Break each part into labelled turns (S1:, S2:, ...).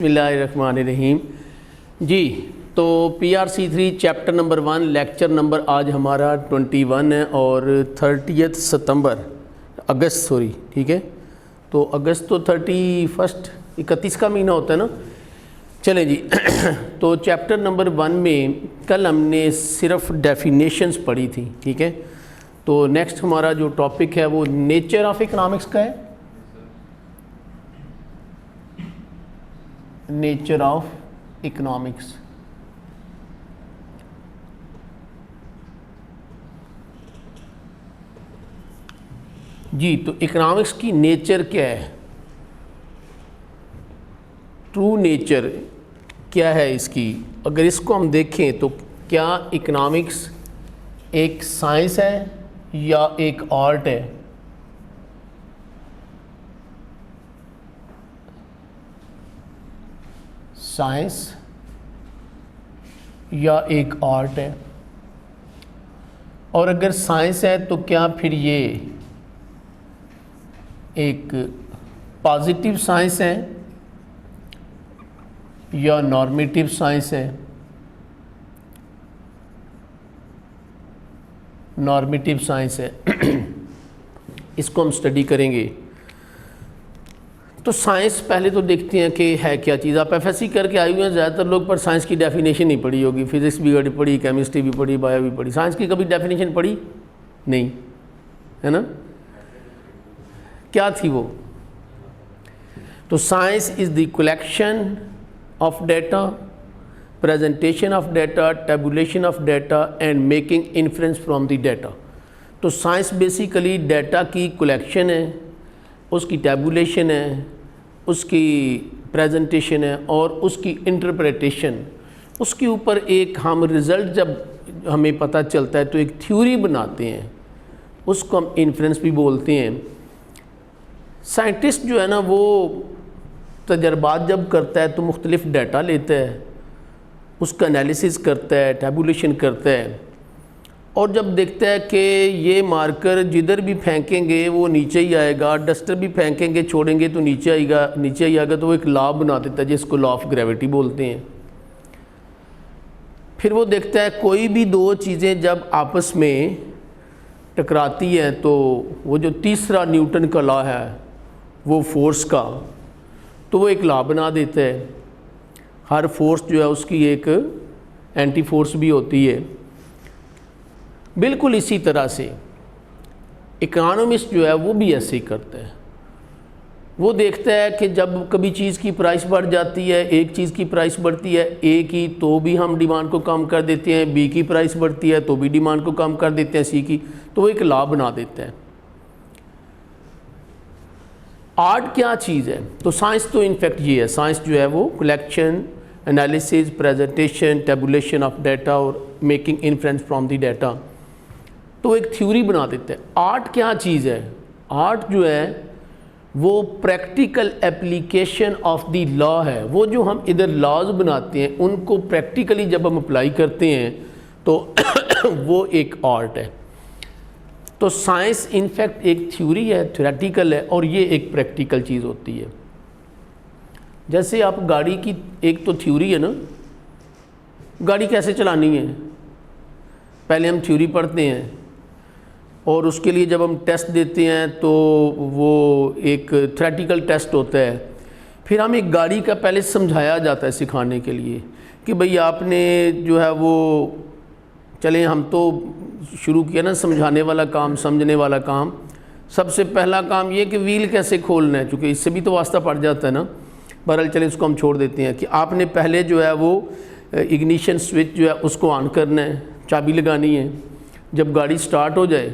S1: बिस्मिल्लाहिर्रहमानिर्रहीम जी। तो PRC3 chapter number 1 lecture number आज हमारा 21 है और 30 सितंबर ठीक है। तो अगस्त तो 31 का महीना होता है ना। चलें जी तो चैप्टर नंबर 1 में कल हमने सिर्फ डेफिनेशंस पढ़ी थी, ठीक है। तो नेक्स्ट हमारा जो टॉपिक है वो नेचर ऑफ इकोनॉमिक्स का है, नेचर ऑफ इकोनॉमिक्स। जी तो इकोनॉमिक्स की नेचर क्या है, ट्रू नेचर क्या है इसकी। अगर इसको हम देखें तो क्या इकोनॉमिक्स एक साइंस है या एक आर्ट है। साइंस या एक आर्ट है। और अगर साइंस है तो क्या फिर ये एक पॉजिटिव साइंस है या नॉर्मेटिव साइंस है। नॉर्मेटिव साइंस है इसको हम स्टडी करेंगे। तो साइंस पहले तो देखते हैं कि है क्या चीज़। आप FSC करके आए हुए हैं ज़्यादातर लोग, पर साइंस की डेफिनेशन नहीं पढ़ी होगी। फिजिक्स भी पढ़ी, केमिस्ट्री भी पढ़ी, बायो भी पढ़ी, साइंस की कभी डेफिनेशन पढ़ी नहीं है ना। क्या थी वो? तो science is the collection of data, presentation of data, tabulation of data and making inference from the data. तो साइंस बेसिकली डेटा की कलेक्शन है, उसकी टेबुलेशन है, उसकी प्रेजेंटेशन है और उसकी इंटरप्रिटेशन। उसके ऊपर एक हम रिज़ल्ट जब हमें पता चलता है तो एक थ्योरी बनाते हैं, उसको हम इन्फ्रेंस भी बोलते हैं। साइंटिस्ट जो है ना वो तजर्बात जब करता है तो मुख्तलिफ डाटा लेता है, उसका एनालिसिस करता है, टेबुलेशन करता है और जब देखता है कि ये मार्कर जिधर भी फेंकेंगे वो नीचे ही आएगा, डस्टर भी फेंकेंगे छोड़ेंगे तो नीचे ही आएगा, तो वो एक लॉ बना देता है जिसको लॉ ऑफ ग्रेविटी बोलते हैं। फिर वो देखता है कोई भी दो चीज़ें जब आपस में टकराती हैं तो वो जो तीसरा न्यूटन का लॉ है वो फोर्स का, तो वो एक लॉ बना देता है। हर फोर्स जो है उसकी एक एंटी फोर्स भी होती है। बिल्कुल इसी तरह से इकोनॉमिस्ट जो है वो भी ऐसे ही करता है। वो देखता है कि जब कभी चीज़ की प्राइस बढ़ जाती है, एक चीज़ की प्राइस बढ़ती है A की, तो भी हम डिमांड को कम कर देते हैं, B की प्राइस बढ़ती है तो भी डिमांड को कम कर देते हैं, C की, तो वो एक लॉ बना देता है। आर्ट क्या चीज़ है? तो साइंस तो इनफैक्ट ये है, साइंस जो है वो collection, analysis, presentation, tabulation of data और making inference from the data, तो एक थ्योरी बना देते हैं। आर्ट क्या चीज़ है? आर्ट जो है वो practical application of the law है। वो जो हम इधर लॉज बनाते हैं उनको प्रैक्टिकली जब हम अप्लाई करते हैं तो वो एक आर्ट है। तो साइंस इनफैक्ट एक थ्योरी है, थ्योरेटिकल है, और ये एक प्रैक्टिकल चीज़ होती है। जैसे आप गाड़ी की एक तो थ्योरी है ना, गाड़ी कैसे चलानी है, पहले हम थ्योरी पढ़ते हैं और उसके लिए जब हम टेस्ट देते हैं तो वो एक थ्योरेटिकल टेस्ट होता है। फिर हम एक गाड़ी का पहले समझाया जाता है सिखाने के लिए कि भाई आपने जो है वो, चलें हम तो शुरू किया ना समझाने वाला काम, समझने वाला काम। सबसे पहला काम ये कि व्हील कैसे खोलना है, चूँकि इससे भी तो वास्ता पड़ जाता है ना। बहरहाल चलें इसको हम छोड़ देते हैं कि आपने पहले जो है वो इग्निशन स्विच जो है उसको ऑन करना है, चाबी लगानी है। जब गाड़ी स्टार्ट हो जाए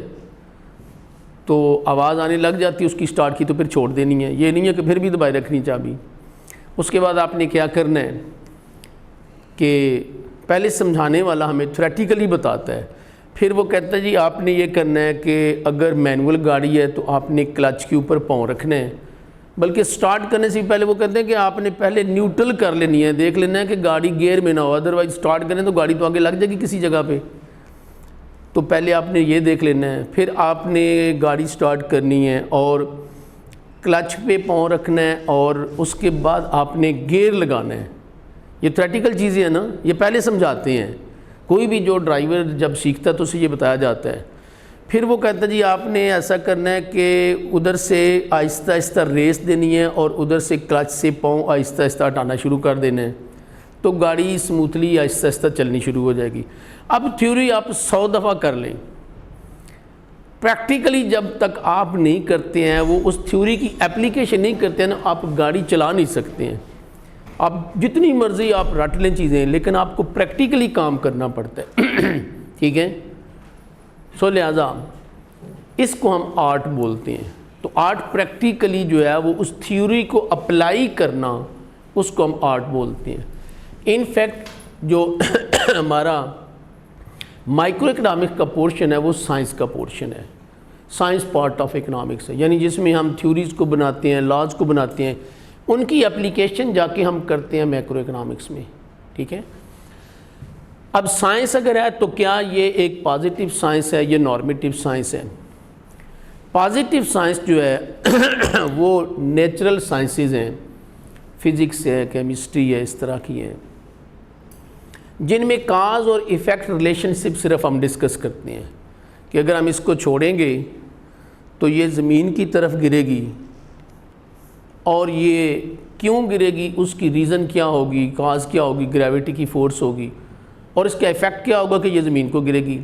S1: तो आवाज़ आने लग जाती है उसकी स्टार्ट की, तो फिर छोड़ देनी है, ये नहीं है कि फिर भी दबाए रखनी चाबी। उसके बाद आपने क्या करना है कि पहले समझाने वाला हमें थ्योरेटिकली बताता है, फिर वो कहता है जी आपने ये करना है कि अगर मैनुअल गाड़ी है तो आपने क्लच के ऊपर पाँव रखना है, बल्कि स्टार्ट करने से पहले वो कहते हैं कि आपने पहले न्यूट्रल कर लेनी है, देख लेना है कि गाड़ी गियर में ना हो, अदरवाइज स्टार्ट करें तो गाड़ी तो आगे लग जाएगी किसी जगह पे। तो पहले आपने ये देख लेना है, फिर आपने गाड़ी स्टार्ट करनी है और क्लच पे पाँव रखना है और उसके बाद आपने गियर लगाना है। ये प्रैक्टिकल चीज़ें हैं ना, ये पहले समझाते हैं। कोई भी जो ड्राइवर जब सीखता है तो उसे ये बताया जाता है। फिर वो कहता है जी आपने ऐसा करना है कि उधर से आहिस्ता आहिस्ता रेस देनी है और उधर से क्लच से पाँव आहिस्ता आहिस्ता हटाना शुरू कर देना है, तो गाड़ी स्मूथली आहिस्ता आहिस्ता चलनी शुरू हो जाएगी। अब थ्योरी आप 100 दफ़ा कर लें, प्रैक्टिकली जब तक आप नहीं करते हैं, वो उस थ्योरी की एप्लीकेशन नहीं करते हैं ना, आप गाड़ी चला नहीं सकते हैं। आप जितनी मर्ज़ी आप रट लें चीज़ें, लेकिन आपको प्रैक्टिकली काम करना पड़ता है। ठीक है, सो लिहाजा इसको हम आर्ट बोलते हैं। तो आर्ट प्रैक्टिकली जो है वो उस थ्योरी को अप्लाई करना, उसको हम आर्ट बोलते हैं। इनफैक्ट जो हमारा माइक्रो इकोनॉमिक्स का पोर्शन है वो साइंस का पोर्शन है। साइंस पार्ट ऑफ इकोनॉमिक्स है, यानी जिसमें हम थ्योरीज़ को बनाते हैं, लॉज को बनाते हैं, उनकी एप्लीकेशन जाके हम करते हैं मैक्रो इकोनॉमिक्स में। ठीक है, अब साइंस अगर है तो क्या ये एक पॉजिटिव साइंस है, ये नॉर्मेटिव साइंस है? पॉजिटिव साइंस जो है वो नेचुरल साइंसेज हैं, फिज़िक्स है, केमिस्ट्री है, इस तरह की है, जिनमें काज और इफ़ेक्ट रिलेशनशिप सिर्फ हम डिस्कस करते हैं कि अगर हम इसको छोड़ेंगे तो ये ज़मीन की तरफ गिरेगी, और ये क्यों गिरेगी, उसकी रीज़न क्या होगी, काज क्या होगी, ग्रेविटी की फ़ोर्स होगी, और इसका इफ़ेक्ट क्या होगा कि ये ज़मीन को गिरेगी,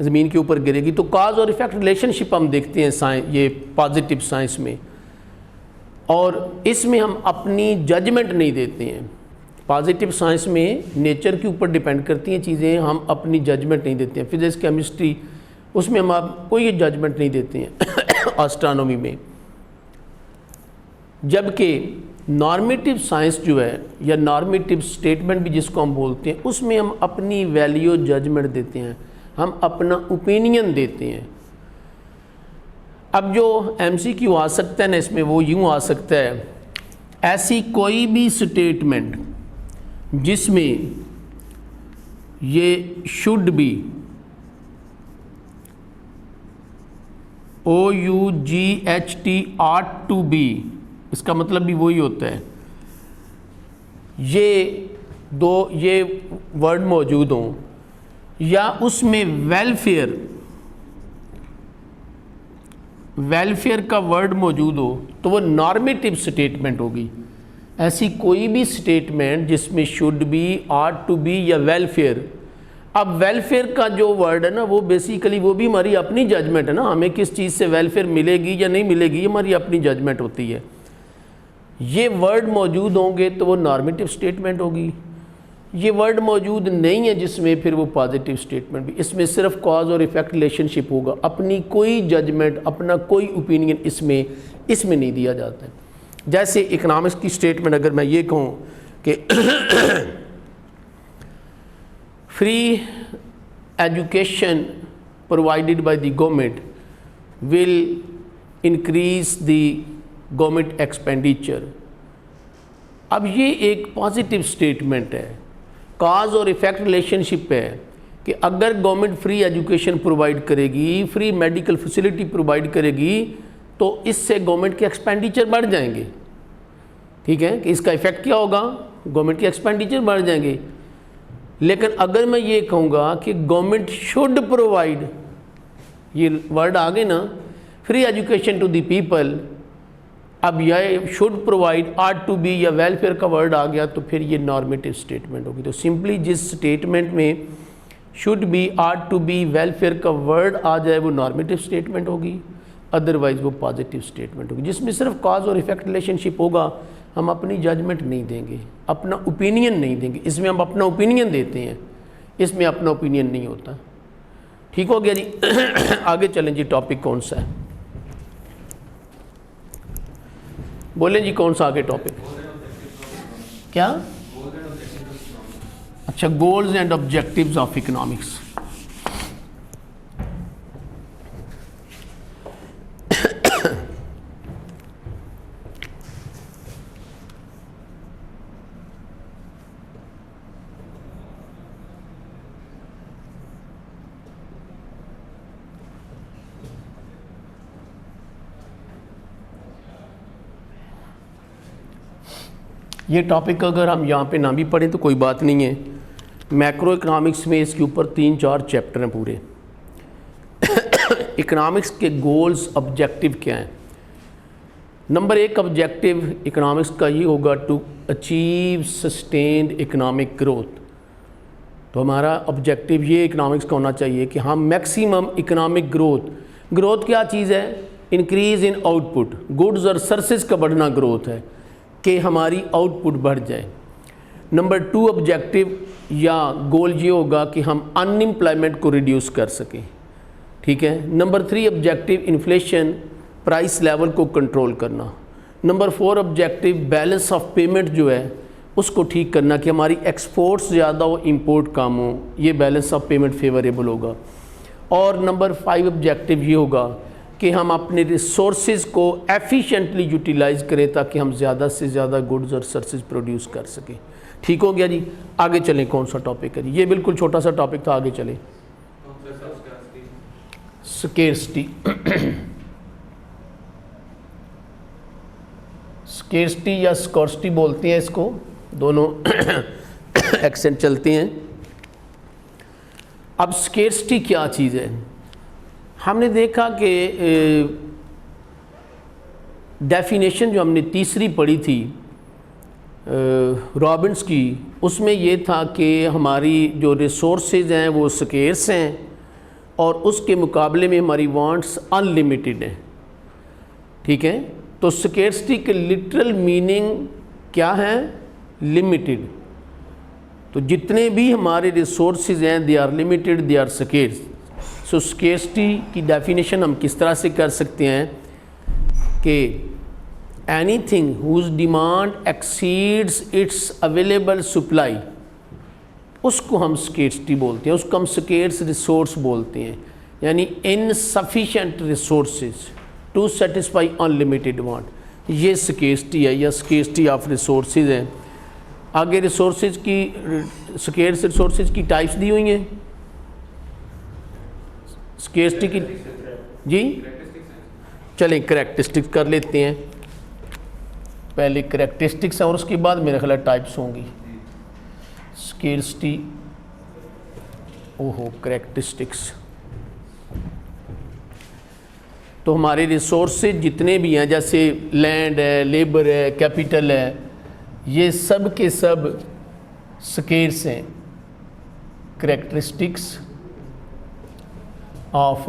S1: ज़मीन के ऊपर गिरेगी। तो काज और इफ़ेक्ट रिलेशनशिप हम देखते हैं साइंस, ये पॉजिटिव साइंस में, और इसमें हम अपनी जजमेंट नहीं देते हैं। पॉजिटिव साइंस में नेचर के ऊपर डिपेंड करती हैं चीज़ें, हम अपनी जजमेंट नहीं देते हैं। फिजिक्स, केमिस्ट्री, उसमें हम आप कोई जजमेंट नहीं देते हैं। एस्ट्रोनॉमी में, जबकि नॉर्मेटिव साइंस जो है, या नॉर्मेटिव स्टेटमेंट भी जिसको हम बोलते हैं, उसमें हम अपनी वैल्यू जजमेंट देते हैं, हम अपना ओपिनियन देते हैं। अब जो MCQ आ सकता है ना इसमें, वो यूँ आ सकता है, ऐसी कोई भी स्टेटमेंट जिसमें ये should be, OUGHT ought to be, इसका मतलब भी वही होता है, ये वर्ड मौजूद हों, या उसमें वेलफेयर का वर्ड मौजूद हो, तो वो नॉर्मेटिव स्टेटमेंट होगी। ऐसी कोई भी स्टेटमेंट जिसमें should be, ought to be या वेलफेयर। अब वेलफेयर का जो वर्ड है ना, वो बेसिकली वो भी हमारी अपनी जजमेंट है ना, हमें किस चीज़ से वेलफेयर मिलेगी या नहीं मिलेगी, ये हमारी अपनी जजमेंट होती है। ये वर्ड मौजूद होंगे तो वो नॉर्मेटिव स्टेटमेंट होगी। ये वर्ड मौजूद नहीं है जिसमें, फिर वो पॉजिटिव स्टेटमेंट भी। इसमें सिर्फ कॉज और इफेक्ट रिलेशनशिप होगा, अपनी कोई जजमेंट, अपना कोई ओपिनियन इसमें नहीं दिया जाता है। जैसे इकोनॉमिक्स की स्टेटमेंट अगर मैं ये कहूँ कि free education provided by the government will increase the government expenditure. अब ये एक पॉजिटिव स्टेटमेंट है, काज और इफेक्ट रिलेशनशिप है कि अगर गवर्नमेंट फ्री एजुकेशन प्रोवाइड करेगी, फ्री मेडिकल फैसिलिटी प्रोवाइड करेगी, तो इससे गवर्नमेंट के एक्सपेंडिचर बढ़ जाएंगे। ठीक है, कि इसका इफेक्ट क्या होगा, गवर्नमेंट के एक्सपेंडिचर बढ़ जाएंगे। लेकिन अगर मैं ये कहूँगा कि गवर्नमेंट शुड प्रोवाइड, ये वर्ड आ गए ना, free education to the people, अब यह should provide, ought to be या वेलफेयर का वर्ड आ गया, तो फिर ये नॉर्मेटिव स्टेटमेंट होगी। तो सिंपली जिस स्टेटमेंट में should be, ought to be, welfare का वर्ड आ जाए वो नॉर्मेटिव स्टेटमेंट होगी, अदरवाइज वो पॉजिटिव स्टेटमेंट होगी। जिसमें सिर्फ कॉज और इफेक्ट रिलेशनशिप होगा, हम अपनी जजमेंट नहीं देंगे, अपना ओपिनियन नहीं देंगे। इसमें हम अपना ओपिनियन देते हैं, इसमें अपना ओपिनियन नहीं होता। ठीक हो गया जी। आगे चलें जी, टॉपिक कौन सा है, बोलें जी, कौन सा आगे टॉपिक? क्या? अच्छा, goals and objectives of economics. ये टॉपिक अगर हम यहाँ पे ना भी पढ़ें तो कोई बात नहीं है। मैक्रो इकनॉमिक्स में इसके ऊपर 3-4 चैप्टर हैं पूरे। इकनॉमिक्स के गोल्स ऑब्जेक्टिव क्या हैं? नंबर 1 ऑब्जेक्टिव इकनॉमिक्स का ये होगा to achieve sustained economic growth. तो हमारा ऑब्जेक्टिव ये इकनॉमिक्स का होना चाहिए कि हम मैक्सिमम इकनॉमिक ग्रोथ क्या चीज़ है? इंक्रीज़ इन आउटपुट, गुड्स और सर्विसेज का बढ़ना ग्रोथ है कि हमारी आउटपुट बढ़ जाए। नंबर 2 ऑब्जेक्टिव या गोल ये होगा कि हम अनएम्प्लॉयमेंट को रिड्यूस कर सकें, ठीक है। Number 3 objective inflation, price level को कंट्रोल करना। Number 4 objective balance of payment जो है उसको ठीक करना कि हमारी एक्सपोर्ट्स ज़्यादा हो, इंपोर्ट कम हो, ये बैलेंस ऑफ पेमेंट फेवरेबल होगा। और नंबर 5 ऑब्जेक्टिव ये होगा कि हम अपने रिसोर्सेज को एफिशिएंटली यूटिलाइज करें ताकि हम ज़्यादा से ज़्यादा गुड्स और सर्विसेज प्रोड्यूस कर सकें। ठीक हो गया जी। आगे चलें, कौन सा टॉपिक है? ये बिल्कुल छोटा सा टॉपिक था, आगे चलें। स्केर्सिटी। स्केर्सिटी या स्कॉर्सिटी बोलते हैं इसको, दोनों एक्सेंट चलते हैं। अब स्केर्सिटी क्या चीज़ है? हमने देखा कि डेफिनेशन जो हमने तीसरी पढ़ी थी रॉबिन्स की, उसमें ये था कि हमारी जो रिसोर्सेज हैं वो स्केर्स हैं और उसके मुकाबले में हमारी वांट्स अनलिमिटेड हैं, ठीक है। तो स्केर्सिटी के लिटरल मीनिंग क्या है? लिमिटेड। तो जितने भी हमारे रिसोर्सेज हैं they are limited, they are scarce. So scarcity की डेफिनेशन हम किस तरह से कर सकते हैं कि anything whose demand exceeds its available supply, उसको हम स्केर्सिटी बोलते हैं, उसको हम स्केर्स रिसोर्स बोलते हैं। यानी insufficient resources to satisfy unlimited want, ये स्केर्सिटी है या स्केर्सिटी ऑफ रिसोर्सेज है। आगे रिसोर्सेज की, स्केर्स रिसोर्सेज की टाइप्स दी हुई हैं। स्केर्सिटी की जी, चलें करैक्टरिस्टिक्स कर लेते हैं। पहले करैक्टरिस्टिक्स हैं और उसके बाद मेरे ख्याल टाइप्स होंगी। स्केर्सिटी, ओहो करैक्टरिस्टिक्स। तो हमारे रिसोर्सेज जितने भी हैं, जैसे लैंड है, लेबर है, कैपिटल है, ये सब के सब स्केर्स हैं। Characteristics of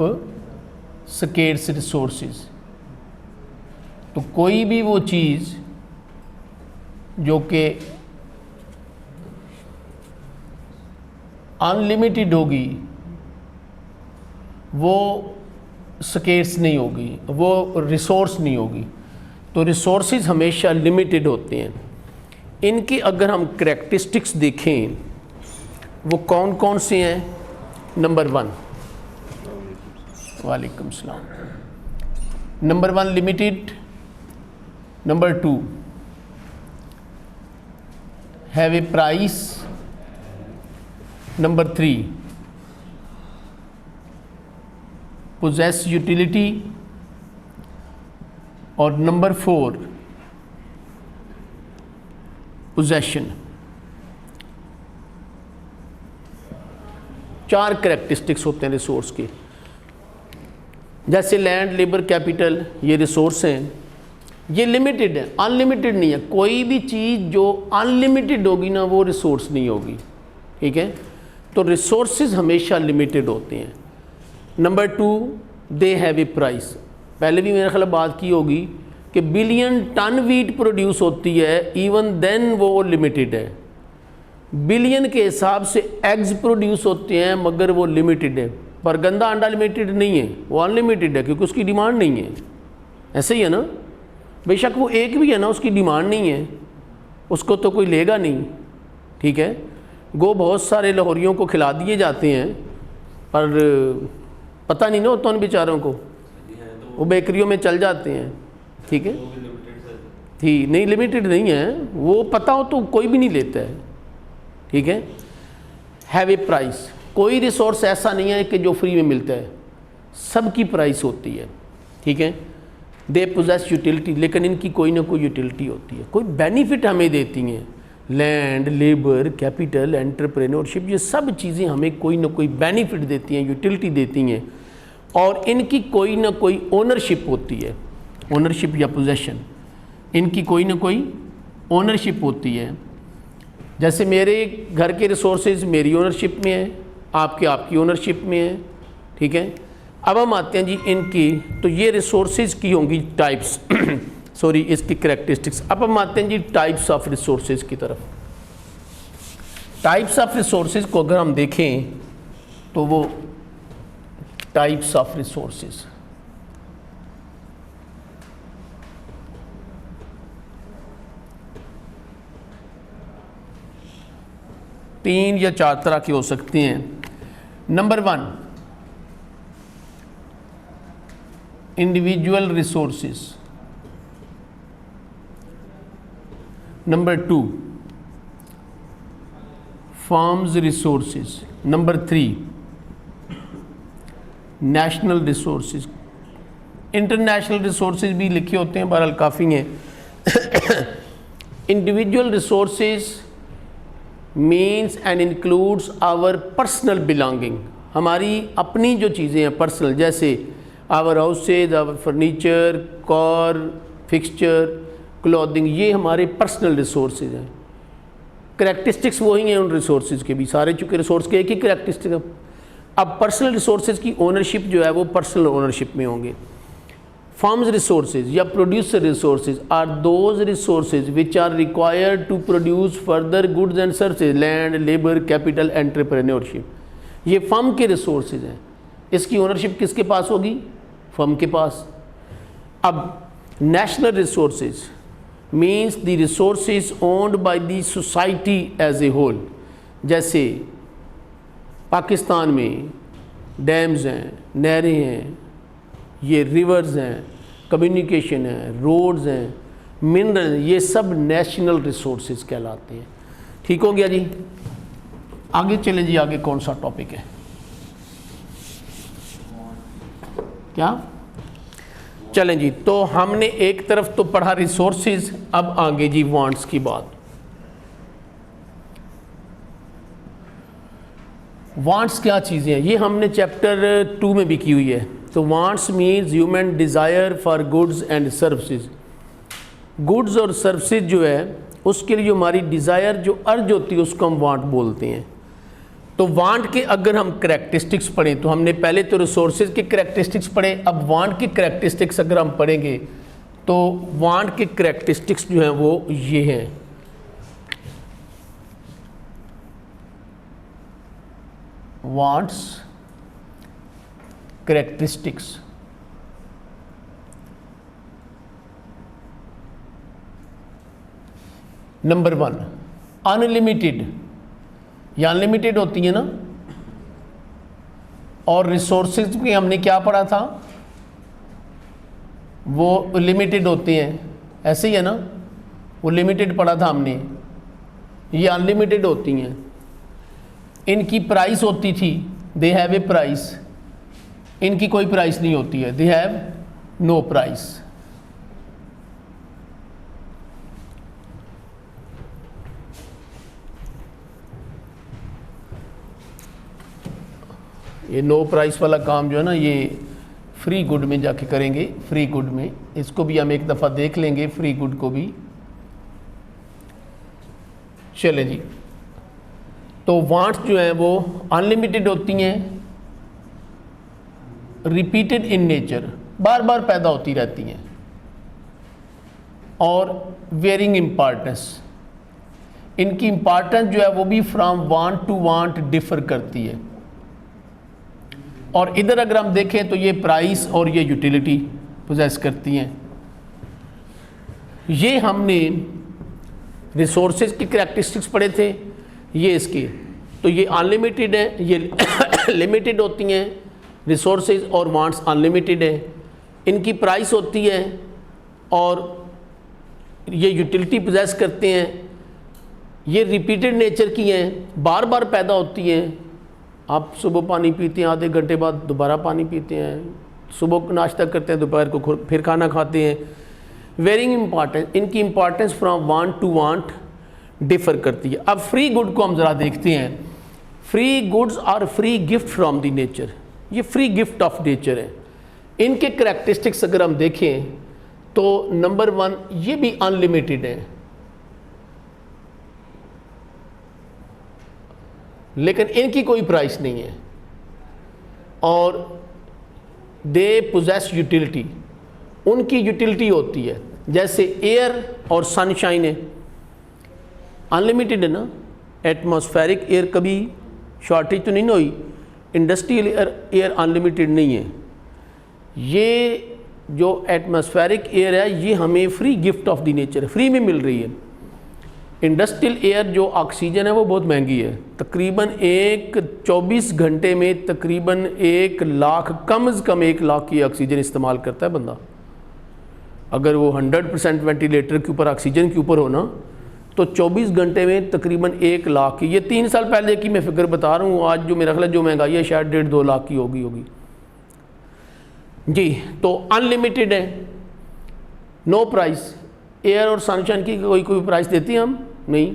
S1: scarce resources. तो कोई भी वो चीज़ जो कि अनलिमिटेड होगी वो स्केर्स नहीं होगी, वो रिसोर्स नहीं होगी। तो रिसोर्सेज हमेशा लिमिटेड होते हैं। इनकी अगर हम करैक्टरिस्टिक्स देखें वो कौन कौन से हैं? नंबर 1, वालेकुम सलाम। Number 1 limited, number 2 have a price, number 3 possess utility और नंबर 4 पोजेशन। 4 करैक्टरिस्टिक्स होते हैं रिसोर्स के। जैसे लैंड, लेबर, कैपिटल, ये रिसोर्स हैं, ये लिमिटेड है, अनलिमिटेड नहीं है। कोई भी चीज़ जो अनलिमिटेड होगी ना वो रिसोर्स नहीं होगी, ठीक है। तो रिसोर्सेज हमेशा लिमिटेड होते हैं। Number 2 they have a price. पहले भी मेरे ख्याल बात की होगी कि बिलियन टन वीट प्रोड्यूस होती है, इवन देन वो लिमिटेड है। बिलियन के हिसाब से एग्स प्रोड्यूस होते हैं मगर वो लिमिटेड है। पर गंदा अंडा लिमिटेड नहीं है, वो अनलिमिटेड है क्योंकि उसकी डिमांड नहीं है। ऐसे ही है ना, बेशक वो एक भी है ना, उसकी डिमांड नहीं है, उसको तो कोई लेगा नहीं, ठीक है। गो बहुत सारे लाहौरियों को खिला दिए जाते हैं पर पता नहीं ना होता उन बेचारों को, वो बेकरियों में चल जाते हैं, ठीक है। ठीक नहीं, लिमिटेड नहीं है, वो पता हो तो कोई भी नहीं लेता है, ठीक है। हैव ए प्राइस, कोई रिसोर्स ऐसा नहीं है कि जो फ्री में मिलता है, सबकी प्राइस होती है, ठीक है। दे पोजेस यूटिलिटी, लेकिन इनकी कोई ना कोई यूटिलिटी होती है, कोई बेनिफिट हमें देती हैं। लैंड, लेबर, कैपिटल, एंटरप्रेन्योरशिप, ये सब चीज़ें हमें कोई ना कोई बेनिफिट देती हैं, यूटिलिटी देती हैं, और इनकी कोई ना कोई ओनरशिप होती है, ओनरशिप या पोजेशन, इनकी कोई ना कोई ओनरशिप होती है। जैसे मेरे घर के रिसोर्सेज मेरी ओनरशिप में है, आपके आपकी ओनरशिप में है, ठीक है। अब हम आते हैं जी इनकी, तो ये रिसोर्सेज की होंगी टाइप्स सॉरी इसकी करैक्टरिस्टिक्स। अब हम आते हैं जी टाइप्स ऑफ रिसोर्सेज की तरफ। टाइप्स ऑफ रिसोर्सेज को अगर हम देखें तो वो टाइप्स ऑफ रिसोर्सेज, तीन या चार तरह के हो सकते हैं। Number 1, individual resources. Number 2, firms resources. Number 3, national resources. International resources भी लिखे होते हैं, बहरहाल काफ़ी हैं। Individual resources means and includes our personal belonging, हमारी अपनी जो चीज़ें हैं पर्सनल, जैसे our houses, our furniture, car, fixture, clothing, ये हमारे पर्सनल रिसोर्सेज हैं। करैक्टरिस्टिक्स वही हैं उन रिसोर्सेज के भी, सारे चूँकि रिसोर्स के एक ही करैक्टरिस्टिक है। अब पर्सनल रिसोर्सेज की ओनरशिप जो है वो पर्सनल ओनरशिप में होंगे। फर्म्स रिसोर्सेज या producer resources are those resources which are required to produce further goods and services, land, labour, capital, entrepreneurship, ये फर्म के रिसोर्सेज हैं। इसकी ओनरशिप किसके पास होगी? फर्म के पास। अब national resources means the resources owned by the society as a whole, जैसे पाकिस्तान में डैम्स हैं, नहरें हैं, ये रिवर्स हैं, कम्युनिकेशन है, रोड्स हैं, मिनरल, ये सब नेशनल रिसोर्सेज कहलाते हैं। ठीक हो गया जी। आगे चलें जी, आगे कौन सा टॉपिक है? क्या चलें जी, तो हमने एक तरफ तो पढ़ा रिसोर्सेज, अब आगे जी वांट्स की बात। वांट्स क्या चीज़ें हैं, ये हमने चैप्टर 2 में भी की हुई है। तो wants means human desire for goods and services. Goods और सर्विसेज जो है उसके लिए जो हमारी डिज़ायर, जो अर्ज होती है, उसको हम वांट बोलते हैं। तो वांट के अगर हम करैक्टरिस्टिक्स पढ़ें, तो हमने पहले तो रिसोर्सेज के करैक्टरिस्टिक्स पढ़े, अब वांट के करैक्टरिस्टिक्स अगर हम पढ़ेंगे तो वांट के करैक्टरिस्टिक्स जो हैं वो ये हैं। वांट्स करैक्टरिस्टिक्स, नंबर 1 अनलिमिटेड, या अनलिमिटेड होती है ना, और रिसोर्सेज में हमने क्या पढ़ा था, वो लिमिटेड होते हैं, ऐसे ही है ना, वो लिमिटेड पढ़ा था हमने, ये अनलिमिटेड होती हैं। इनकी प्राइस होती थी, दे हैव ए प्राइस, इनकी कोई प्राइस नहीं होती है, दे हैव नो प्राइस। ये नो प्राइस वाला काम जो है ना, ये फ्री गुड में जाके करेंगे, फ्री गुड में, इसको भी हम एक दफ़ा देख लेंगे, फ्री गुड को भी। चले जी, तो वांट्स जो हैं वो अनलिमिटेड होती हैं, रिपीटेड इन नेचर, बार बार पैदा होती रहती हैं, और वेरिंग इम्पॉर्टेंस, इनकी इम्पॉर्टेंस जो है वो भी from want to want differ करती है। और इधर अगर हम देखें तो ये प्राइस और ये यूटिलिटी पोजेस करती हैं। ये हमने रिसोर्सेज की करैक्टरिस्टिक्स पढ़े थे, ये इसके, तो ये अनलिमिटेड है, ये लिमिटेड होती हैं रिसोर्सेज, और वांट्स अनलिमिटेड है, इनकी प्राइस होती है, और ये यूटिलिटी पोजेस करते हैं, ये रिपीटेड नेचर की हैं, बार बार पैदा होती हैं। आप सुबह पानी पीते हैं, आधे घंटे बाद दोबारा पानी पीते हैं, सुबह नाश्ता करते हैं, दोपहर को फिर खाना खाते हैं। वेरिंग इम्पॉर्टेंस, इनकी importance from want to want differ करती है। अब फ्री गुड को हम ज़रा देखते हैं। Free goods are free gift from the nature, ये फ्री गिफ्ट ऑफ नेचर है। इनके करैक्टरिस्टिक्स अगर हम देखें तो नंबर 1, ये भी अनलिमिटेड है, लेकिन इनकी कोई प्राइस नहीं है, और दे पोजेस यूटिलिटी, उनकी यूटिलिटी होती है। जैसे एयर और सनशाइन है, अनलिमिटेड है ना, एटमॉस्फेरिक एयर कभी शॉर्टेज तो नहीं ना हुई, इंडस्ट्रियल एयर अनलिमिटेड नहीं है। ये जो एटमॉस्फेरिक एयर है ये हमें free gift of the nature, free में मिल रही है। इंडस्ट्रियल एयर जो ऑक्सीजन है वो बहुत महंगी है, तकरीबन 24 घंटे में तकरीबन 1 लाख, कम से कम 1 लाख की ऑक्सीजन इस्तेमाल करता है बंदा। अगर वो 100% वेंटिलेटर के ऊपर ऑक्सीजन के ऊपर हो ना, तो 24 घंटे में तकरीबन 1 लाख की, ये 3 साल पहले की मैं फिक्र बता रहा हूँ, आज जो मेरा ख्याल है जो महंगाई है शायद 1.5-2 लाख की होगी जी। तो अनलिमिटेड है, नो प्राइस। एयर और सनशाइन की कोई प्राइस देती हैं हम नहीं,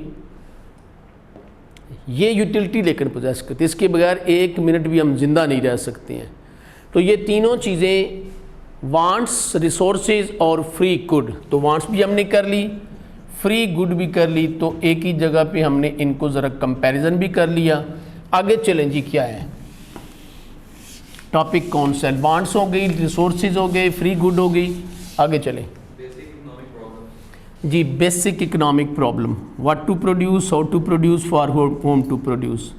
S1: ये यूटिलिटी लेकर पोजेस करते, इसके बगैर 1 मिनट भी हम जिंदा नहीं रह सकते हैं। तो ये तीनों चीज़ें, वांट्स, रिसोर्सेज और फ्री गुड, तो वांट्स भी हमने कर ली, फ्री गुड भी कर ली, तो एक ही जगह पे हमने इनको ज़रा कंपैरिजन भी कर लिया। आगे चलें जी, क्या है टॉपिक, कौन सा? वांट्स हो गई, रिसोर्सेज हो गए, फ्री गुड हो गई। आगे चलें जी, basic economic problem, what to produce, how to produce, for whom to produce.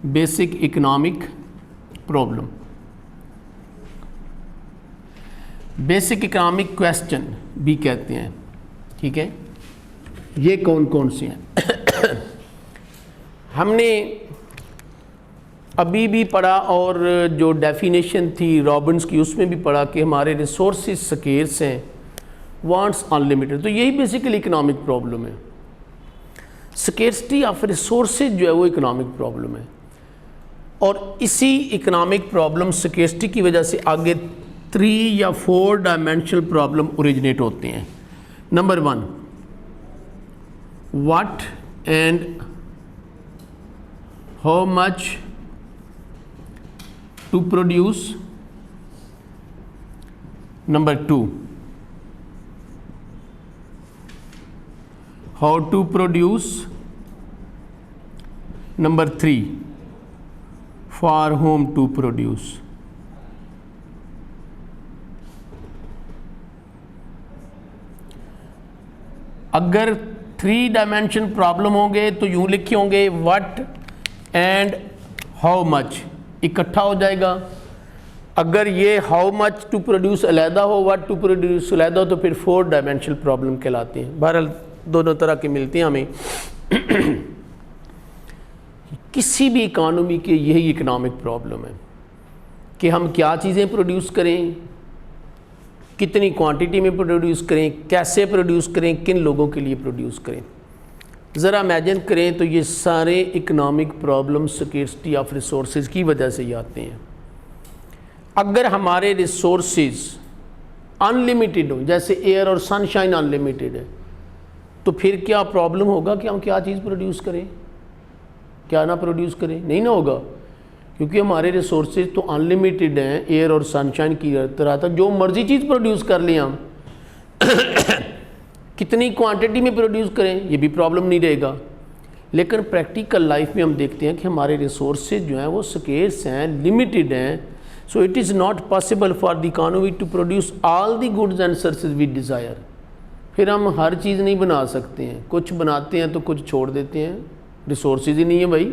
S1: Basic economic problem, basic economic question भी कहते हैं, ठीक है। ये कौन कौन से हैं हमने अभी भी पढ़ा, और जो डेफिनेशन थी रॉबिन्स की उसमें भी पढ़ा कि हमारे रिसोर्सेज स्केर्स हैं, वांट्स अनलिमिटेड। तो यही बेसिकली इकोनॉमिक प्रॉब्लम है, स्केर्सिटी ऑफ रिसोर्सेज जो है वो इकोनॉमिक प्रॉब्लम है। और इसी इकोनॉमिक प्रॉब्लम, स्केर्सिटी की वजह से आगे 3 या 4 डायमेंशनल प्रॉब्लम ओरिजिनेट होते हैं। Number 1, what and how much to produce. Number 2, how to produce. Number 3, for whom to produce. अगर 3 डायमेंशन प्रॉब्लम होंगे तो यूं लिखे होंगे व्हाट एंड हाउ मच इकट्ठा हो जाएगा। अगर ये हाउ मच टू प्रोड्यूस अलहदा हो, व्हाट टू प्रोड्यूस अलहदा हो, तो फिर 4 डायमेंशनल प्रॉब्लम कहलाती हैं। बहरहाल दोनों तरह की मिलती हैं हमें किसी भी इकानमी के यही इकोनॉमिक प्रॉब्लम है कि हम क्या चीज़ें प्रोड्यूस करें, कितनी क्वांटिटी में प्रोड्यूस करें, कैसे प्रोड्यूस करें, किन लोगों के लिए प्रोड्यूस करें। ज़रा इमेजिन करें तो ये सारे economic problem scarcity of resources की वजह से ही आते हैं। अगर हमारे रिसोर्सेज अनलिमिटेड हो, जैसे एयर और सनशाइन अनलिमिटेड है, तो फिर क्या प्रॉब्लम होगा कि हम क्या चीज़ प्रोड्यूस करें, क्या ना प्रोड्यूस करें? नहीं ना होगा, क्योंकि हमारे रिसोर्सेज तो अनलिमिटेड हैं। एयर और सनशाइन की तरह तक जो मर्जी चीज़ प्रोड्यूस कर लें हम कितनी क्वांटिटी में प्रोड्यूस करें ये भी प्रॉब्लम नहीं रहेगा। लेकिन प्रैक्टिकल लाइफ में हम देखते हैं कि हमारे रिसोर्सेज जो हैं वो स्केर्स हैं, लिमिटेड हैं। So it is not possible for the economy to produce all the goods and services we desire. फिर हम हर चीज़ नहीं बना सकते हैं, कुछ बनाते हैं तो कुछ छोड़ देते हैं, रिसोर्सेज ही नहीं है भाई।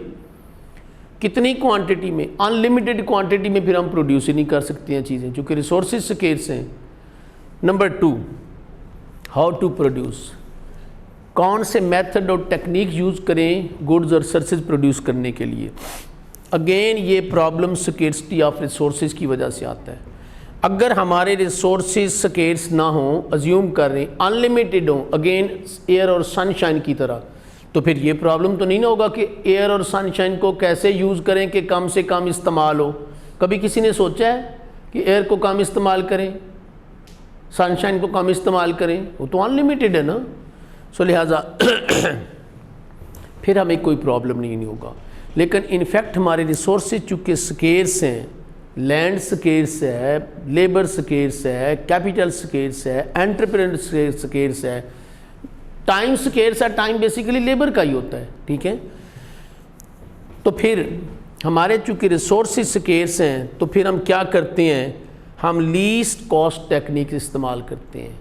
S1: कितनी क्वांटिटी में, अनलिमिटेड क्वांटिटी में फिर हम प्रोड्यूस ही नहीं कर सकते हैं चीज़ें, क्योंकि रिसोर्सेज स्केर्स हैं। नंबर 2, हाउ टू प्रोड्यूस, कौन से मेथड और टेक्निक यूज़ करें गुड्स और सर्विसेज प्रोड्यूस करने के लिए। अगेन ये प्रॉब्लम स्केर्सिटी ऑफ रिसोर्सेज की वजह से आता है। अगर हमारे रिसोर्सेज स्केर्स ना हो, अज्यूम कर रहे हैं अनलिमिटेड हो, अगेन एयर और सनशाइन की तरह, तो फिर ये प्रॉब्लम तो नहीं ना होगा कि एयर और सनशाइन को कैसे यूज़ करें कि कम से कम इस्तेमाल हो। कभी किसी ने सोचा है कि एयर को कम इस्तेमाल करें, सनशाइन को कम इस्तेमाल करें, वो तो अनलिमिटेड है ना। सो लिहाजा फिर हमें कोई प्रॉब्लम नहीं होगा। लेकिन इनफैक्ट हमारे रिसोर्सेज चूँकि स्केर्स हैं, लैंड स्केर्स है, लेबर स्केर्स है, कैपिटल स्केर्स है, एंटरप्रेन्योर स्केर्स है, टाइम स्केर्स है। टाइम बेसिकली लेबर का ही होता है, ठीक है। तो फिर हमारे चूँकि रिसोर्सेज स्केर्स हैं तो फिर हम क्या करते हैं, हम लीस्ट कॉस्ट टेक्निक इस्तेमाल करते हैं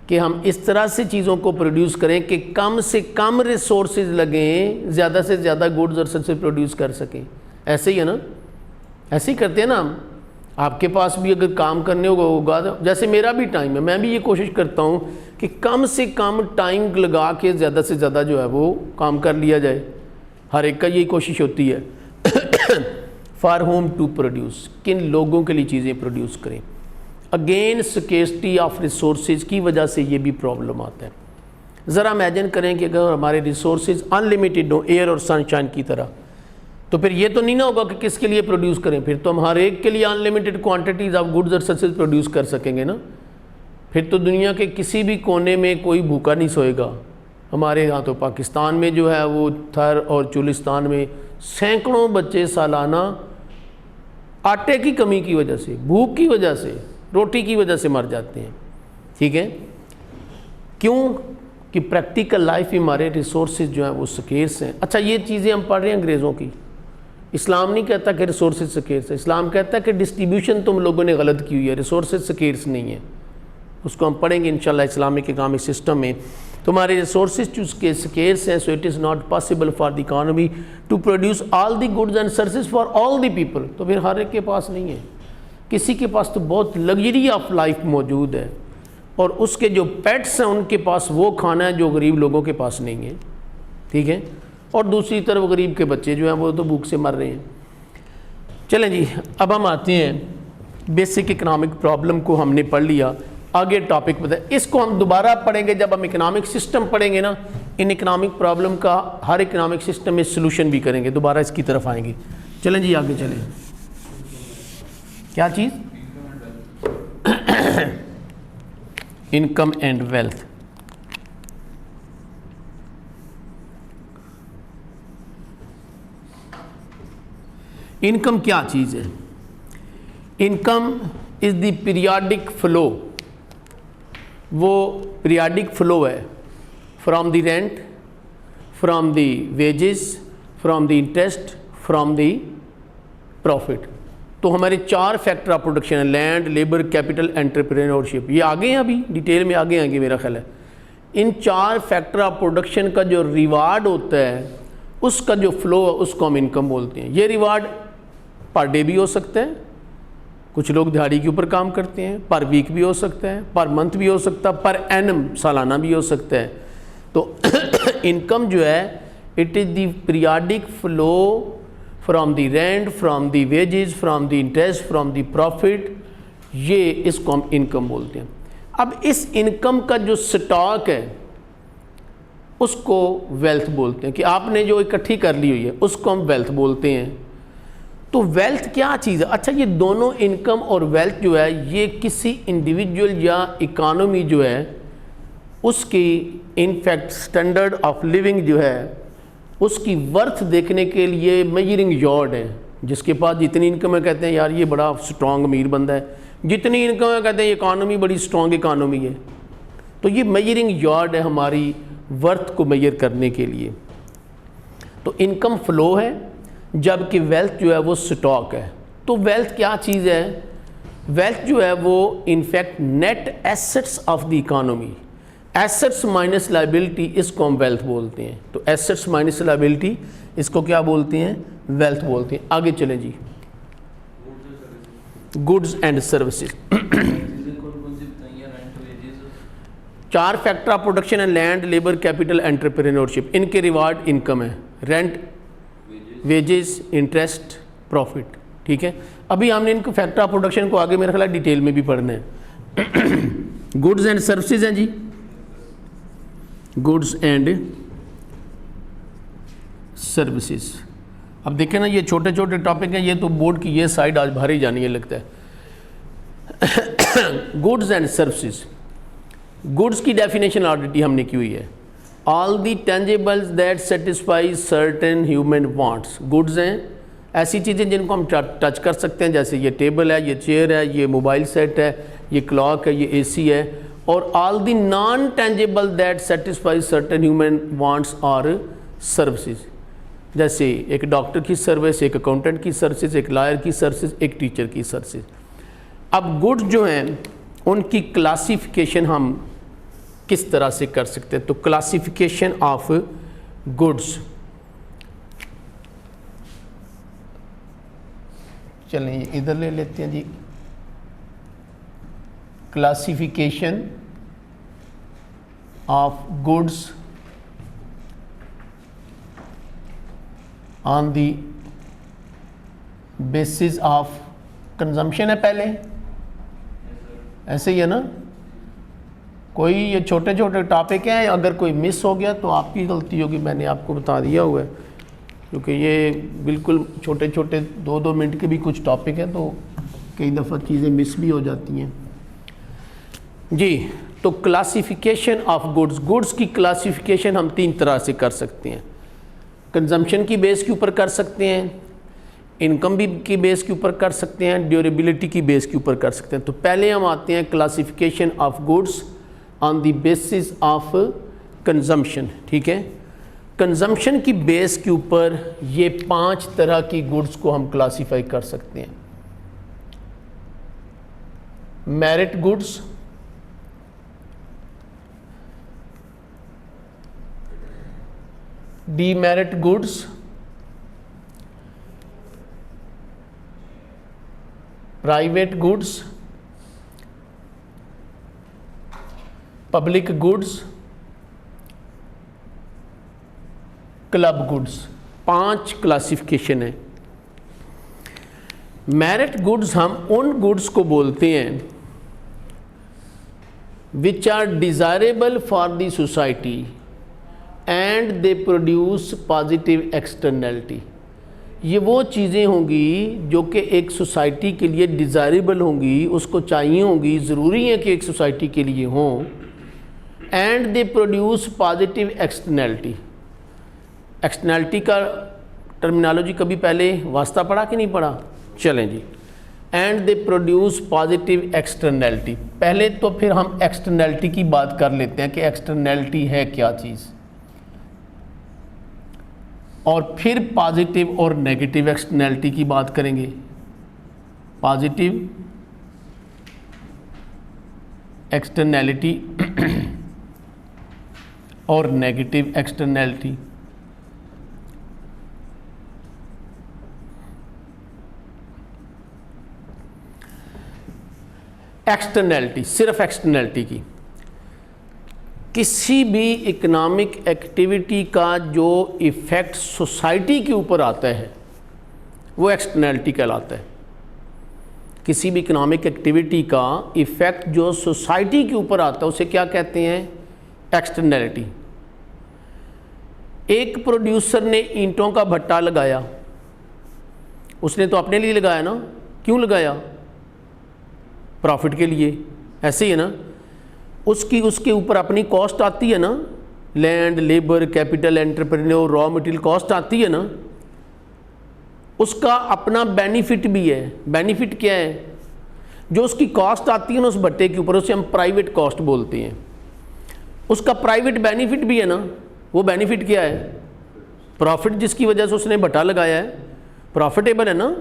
S1: कि हम इस तरह से चीज़ों को प्रोड्यूस करें कि कम से कम रिसोर्सेज लगें, ज़्यादा से ज़्यादा गुड्स और सर्विसेज प्रोड्यूस कर सकें। ऐसे ही है ना, ऐसे ही करते हैं ना हम। आपके पास भी अगर काम करने होगा तो जैसे मेरा भी टाइम है, मैं भी ये कोशिश करता हूँ कि कम से कम टाइम लगा के ज़्यादा से ज़्यादा जो है वो काम कर लिया जाए। हर एक का यही कोशिश होती है। फॉर होम टू प्रोड्यूस, किन लोगों के लिए चीज़ें प्रोड्यूस करें। अगेन स्केर्सिटी ऑफ रिसोर्सेज की वजह से ये भी प्रॉब्लम आता है। ज़रा इमेजिन करें कि अगर हमारे रिसोर्सेज अनलिमिटेड हो, एयर और सनशाइन की तरह, तो फिर ये तो नहीं ना होगा कि किसके लिए प्रोड्यूस करें। फिर तो हम हर एक के लिए अनलिमिटेड क्वांटिटीज़ ऑफ गुड्स और सर्विसेज प्रोड्यूस कर सकेंगे ना। फिर तो दुनिया के किसी भी कोने में कोई भूखा नहीं सोएगा। हमारे यहाँ तो पाकिस्तान में जो है वो थर और चुलिस्तान में सैकड़ों बच्चे सालाना आटे की कमी की वजह से, भूख की वजह से, रोटी की वजह से मर जाते हैं, ठीक है। क्यों कि प्रैक्टिकल लाइफ में हमारे रिसोर्सेज जो हैं वो स्केर्स हैं। अच्छा, ये चीज़ें हम पढ़ रहे हैं अंग्रेज़ों की। इस्लाम नहीं कहता कि रिसोर्सेज स्केर्स है, इस्लाम कहता है कि डिस्ट्रीब्यूशन तुम लोगों ने गलत की हुई है, रिसोर्सेज स्केर्स नहीं है। उसको हम पढ़ेंगे इंशाल्लाह इस्लामिक इकोनॉमिक सिस्टम में। तुम्हारे रिसोर्सेज चूज के स्केर्स हैं, so it is not possible for the economy to produce all the goods and services for all the people. तो फिर हर एक के पास नहीं है, किसी के पास तो बहुत लग्जरी ऑफ लाइफ मौजूद है और उसके जो पेट्स हैं उनके पास वो खाना है जो गरीब लोगों के पास नहीं है, ठीक है। और दूसरी तरफ गरीब के बच्चे जो हैं वो तो भूख से मर रहे हैं। चलें जी, अब हम आते हैं बेसिक इकोनॉमिक प्रॉब्लम को हमने पढ़ लिया। आगे टॉपिक बताए, इसको हम दोबारा पढ़ेंगे जब हम इकोनॉमिक सिस्टम पढ़ेंगे ना। इन इकोनॉमिक प्रॉब्लम का हर इकोनॉमिक सिस्टम में सोल्यूशन भी करेंगे, दोबारा इसकी तरफ आएंगे। चलें जी आगे चलें। क्या चीज़? Income and wealth. इनकम क्या चीज़ है? Income is the periodic flow, वो पीरियाडिक फ्लो है from the rent, from the wages, from the interest, from the profit. तो हमारे 4 फैक्टर ऑफ प्रोडक्शन है, लैंड, लेबर, कैपिटल, एंटरप्रेन्योरशिप। ये आगे हैं, अभी डिटेल में आगे आएंगे मेरा ख्याल है। इन 4 फैक्टर ऑफ प्रोडक्शन का जो रिवार्ड होता है, उसका जो फ्लो है, उसको हम इनकम बोलते हैं। ये रिवार्ड पर डे भी हो सकता है, कुछ लोग दिहाड़ी के ऊपर काम करते हैं, पर वीक भी हो सकता है, पर मंथ भी हो सकता है, पर एनम सालाना भी हो सकता है। तो इनकम जो है it is the periodic flow from the rent, from the wages, from the interest, from the profit, ये इसको हम इनकम बोलते हैं। अब इस इनकम का जो स्टॉक है उसको वेल्थ बोलते हैं, कि आपने जो इकट्ठी कर ली हुई है उसको हम वेल्थ बोलते हैं। तो वेल्थ क्या चीज़ है? अच्छा, ये दोनों इनकम और वेल्थ जो है ये किसी इंडिविजुअल या इकानमी जो है उसकी इनफैक्ट स्टैंडर्ड ऑफ लिविंग जो है उसकी वर्थ देखने के लिए मेजरिंग यॉर्ड है। जिसके पास जितनी इनकम है कहते हैं यार ये बड़ा स्ट्रॉन्ग अमीर बंदा है, जितनी इनकम है कहते हैं ये इकानमी बड़ी स्ट्रॉन्ग इकानमी है। तो ये मेजरिंग यॉर्ड है हमारी वर्थ को मेजर करने के लिए। तो इनकम फ्लो है, जबकि वेल्थ जो है वो स्टॉक है। तो वेल्थ क्या चीज़ है? वेल्थ जो है वो in fact net assets of the economy, assets minus liability, इसको हम वेल्थ बोलते हैं। तो एसेट्स माइनस लायबिलिटी इसको क्या बोलते हैं? वेल्थ बोलते हैं। आगे चलें जी, goods and services. 4 factor of production है, लैंड, लेबर, कैपिटल, एंटरप्रेन्योरशिप। इनके रिवार्ड इनकम है, रेंट, वेजेस, इंटरेस्ट, प्रॉफिट, ठीक है। अभी हमने इनको फैक्टर ऑफ प्रोडक्शन को आगे मेरा ख्याल डिटेल में भी पढ़ना है। गुड्स एंड सर्विसेज हैं जी, गुड्स एंड सर्विसेज। अब देखें ना, ये छोटे छोटे टॉपिक हैं, ये तो बोर्ड की ये साइड आज भारी जानी है लगता है। Goods and services. गुड्स की डेफिनेशन ऑलरेडी हमने की हुई है, all the tangibles that satisfy certain human wants. Goods हैं ऐसी चीज़ें जिनको हम टच कर सकते हैं, जैसे ये टेबल है, ये चेयर है, ये मोबाइल सेट है, ये क्लॉक है, ये एसी है। और all the non tangible that satisfy certain human wants और सर्विसेज, जैसे एक डॉक्टर की सर्विस, एक अकाउंटेंट की सर्विस, एक लॉयर की सर्विस, एक टीचर की सर्विस। अब गुड्स जो हैं उनकी क्लासिफिकेशन हम किस तरह से कर सकते हैं? तो क्लासिफिकेशन ऑफ गुड्स, चलिए इधर ले लेते हैं जी। Classification of goods on the basis of consumption है पहले, ऐसे ही है ना। कोई ये छोटे छोटे टॉपिक हैं, अगर कोई मिस हो गया तो आपकी गलती होगी, मैंने आपको बता दिया हुआ है, क्योंकि ये बिल्कुल छोटे छोटे 2-2 मिनट के भी कुछ टॉपिक हैं, तो कई दफ़ा चीज़ें मिस भी हो जाती हैं जी। तो क्लासिफिकेशन ऑफ गुड्स, गुड्स की क्लासिफिकेशन हम 3 तरह से कर सकते हैं। कंजम्पशन की बेस के ऊपर कर सकते हैं, इनकम भी की बेस के ऊपर कर सकते हैं, ड्यूरेबिलिटी की बेस के ऊपर कर सकते हैं। तो पहले हम आते हैं classification of goods on the basis of consumption, ठीक है। कंजम्पशन की बेस के ऊपर ये 5 तरह की गुड्स को हम क्लासीफाई कर सकते हैं। Merit goods, demerit goods, private goods, public goods, club goods. 5 classification है। मेरिट गुड्स हम उन गुड्स को बोलते हैं which are desirable for the society and they produce positive externality. ये वो चीज़ें होंगी जो कि एक सोसाइटी के लिए डिज़ायरेबल होंगी, उसको चाहिए होंगी, ज़रूरी है कि एक सोसाइटी के लिए हों। And they produce positive externality. Externality का टर्मिनोलॉजी कभी पहले वास्ता पढ़ा कि नहीं पढ़ा? चलें जी। And they produce positive externality. पहले तो फिर हम एक्सटर्नैलिटी की बात कर लेते हैं कि एक्सटर्नैलिटी है क्या चीज़, और फिर पॉजिटिव और नेगेटिव एक्सटर्नैलिटी की बात करेंगे। पॉजिटिव एक्सटर्नैलिटी और नेगेटिव एक्सटर्नैलिटी। एक्सटर्नैलिटी, सिर्फ एक्सटर्नैलिटी की, किसी भी इकोनॉमिक एक्टिविटी का जो इफ़ेक्ट सोसाइटी के ऊपर आता है वो एक्सटर्नैलिटी कहलाता है। किसी भी इकोनॉमिक एक्टिविटी का इफ़ेक्ट जो सोसाइटी के ऊपर आता है उसे क्या कहते हैं? एक्सटर्नैलिटी। एक प्रोड्यूसर ने ईंटों का भट्टा लगाया, उसने तो अपने लिए लगाया ना, क्यों लगाया? प्रॉफिट के लिए, ऐसे ही है ना। उसके ऊपर अपनी कॉस्ट आती है ना, land, labour, capital, entrepreneur, raw material cost आती है ना, उसका अपना बेनिफिट भी है। बेनिफिट क्या है? जो उसकी कॉस्ट आती है ना उस भट्टे के ऊपर, उसे हम प्राइवेट कॉस्ट बोलते हैं। उसका प्राइवेट बेनिफिट भी है ना, वो बेनिफिट क्या है? प्रॉफिट, जिसकी वजह से उसने भट्टा लगाया है, प्रॉफिटेबल है ना।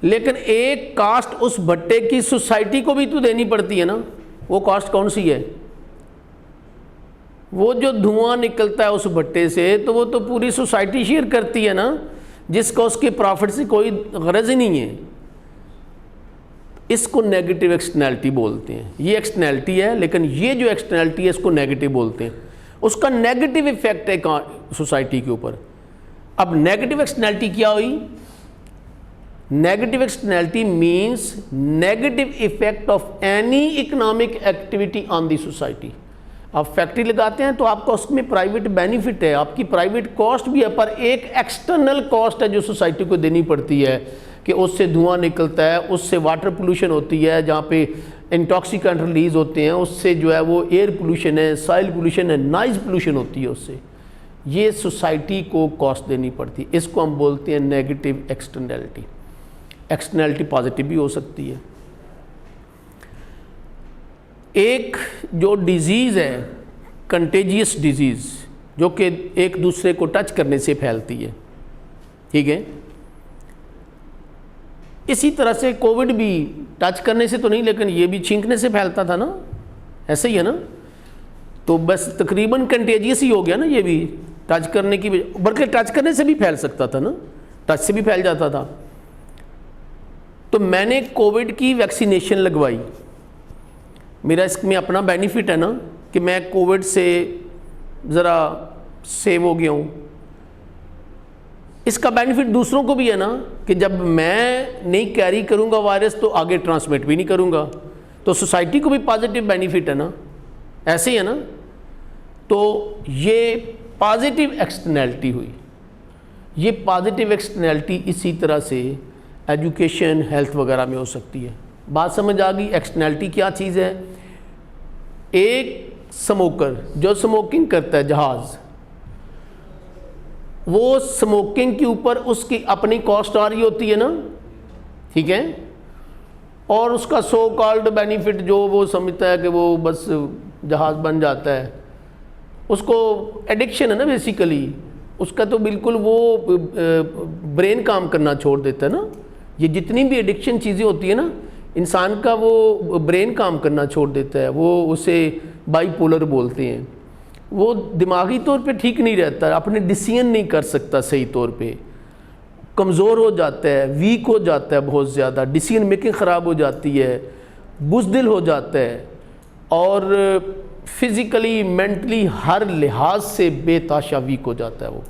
S1: लेकिन एक कास्ट उस भट्टे की सोसाइटी को भी तो देनी पड़ती है ना। वो कॉस्ट कौन सी है? वो जो धुआं निकलता है उस भट्टे से, तो वो तो पूरी सोसाइटी शेयर करती है ना, जिसका उसके प्रॉफिट से कोई गरज ही नहीं है। इसको नेगेटिव एक्सटर्नैलिटी बोलते हैं। ये एक्सटर्नैलिटी है, लेकिन ये जो एक्सटर्नैलिटी है इसको नेगेटिव बोलते हैं। उसका नेगेटिव इफेक्ट है सोसाइटी के ऊपर। अब नेगेटिव एक्सटर्नैलिटी क्या हुई? Negative externality means negative effect of any economic activity on the society. आप फैक्ट्री लगाते हैं तो आपका उसमें प्राइवेट बेनिफिट है, आपकी प्राइवेट कॉस्ट भी है, पर एक एक्सटर्नल कॉस्ट है जो सोसाइटी को देनी पड़ती है कि उससे धुआं निकलता है, उससे वाटर पोल्यूशन होती है, जहाँ पे इंटॉक्सिकेंट रिलीज होते हैं, उससे जो है वो एयर पोल्यूशन है, सॉइल पोल्यूशन है, नॉइज़ पोल्यूशन होती है उससे। ये सोसाइटी को कॉस्ट देनी पड़ती है। इसको हम बोलते हैं नेगेटिव एक्सटर्नैलिटी। एक्सटर्नैलिटी पॉजिटिव भी हो सकती है। एक जो डिजीज़ है कंटेजियस डिजीज़, जो कि एक दूसरे को टच करने से फैलती है, ठीक है। इसी तरह से कोविड भी टच करने से तो नहीं, लेकिन ये भी छींकने से फैलता था ना, ऐसे ही है ना। तो बस तकरीबन कंटेजियस ही हो गया ना, ये भी टच करने की, बल्कि टच करने से भी फैल सकता था ना, टच से भी फैल जाता था। तो मैंने कोविड की वैक्सीनेशन लगवाई। मेरा इसमें अपना बेनिफिट है ना कि मैं कोविड से ज़रा सेव हो गया हूँ। इसका बेनिफिट दूसरों को भी है ना कि जब मैं नहीं कैरी करूँगा वायरस तो आगे ट्रांसमिट भी नहीं करूँगा, तो सोसाइटी को भी पॉजिटिव बेनिफिट है ना, ऐसे ही है ना। तो ये पॉजिटिव एक्सटर्नैलिटी हुई। ये पॉजिटिव एक्सटर्नैलिटी इसी तरह से एजुकेशन, हेल्थ वगैरह में हो सकती है। बात समझ आ गई एक्सटर्नैलिटी क्या चीज़ है। एक स्मोकर जो स्मोकिंग करता है जहाज़, वो स्मोकिंग के ऊपर उसकी अपनी कॉस्ट आ रही होती है ना, ठीक है, और उसका सो कॉल्ड बेनिफिट जो वो समझता है कि वो बस जहाज़ बन जाता है, उसको एडिक्शन है ना बेसिकली, उसका तो बिल्कुल वो ब्रेन काम करना छोड़ देता है ना। ये जितनी भी एडिक्शन चीज़ें होती है ना, इंसान का वो ब्रेन काम करना छोड़ देता है, वो उसे बाइपोलर बोलते हैं। वो दिमागी तौर पे ठीक नहीं रहता, अपने डिसीजन नहीं कर सकता सही तौर पे, कमज़ोर हो जाता है, वीक हो जाता है बहुत ज़्यादा, डिसीजन मेकिंग ख़राब हो जाती है, बुज़दिल हो जाता है, और फिज़िकली मेंटली हर लिहाज से बेताशा वीक हो जाता है। वो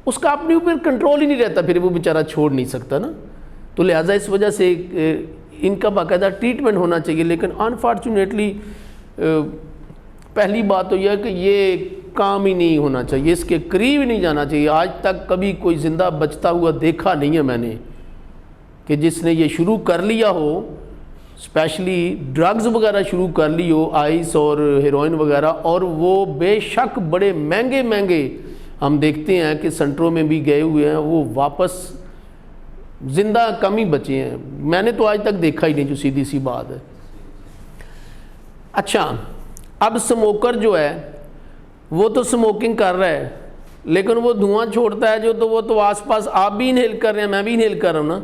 S1: उसका अपने ऊपर कंट्रोल ही नहीं रहता, फिर वो बेचारा छोड़ नहीं सकता ना। तो लिहाजा इस वजह से इनका बाकायदा ट्रीटमेंट होना चाहिए। लेकिन अनफॉर्चुनेटली पहली बात तो यह है कि ये काम ही नहीं होना चाहिए, इसके करीब नहीं जाना चाहिए। आज तक कभी कोई ज़िंदा बचता हुआ देखा नहीं है मैंने कि जिसने ये शुरू कर लिया हो, स्पेशली ड्रग्स वगैरह शुरू कर ली हो, आइस और हेरोइन वगैरह, और वो बेशक बड़े महंगे महंगे हम देखते हैं कि सेंटरों में भी गए हुए हैं, वो वापस ज़िंदा कम ही बचे हैं। मैंने तो आज तक देखा ही नहीं, जो सीधी सी बात है। अच्छा, अब स्मोकर जो है वो तो स्मोकिंग कर रहा है, लेकिन वो धुआं छोड़ता है जो, तो वो तो आसपास आप भी इनहेल कर रहे हैं, मैं भी इनहेल कर रहा हूँ ना।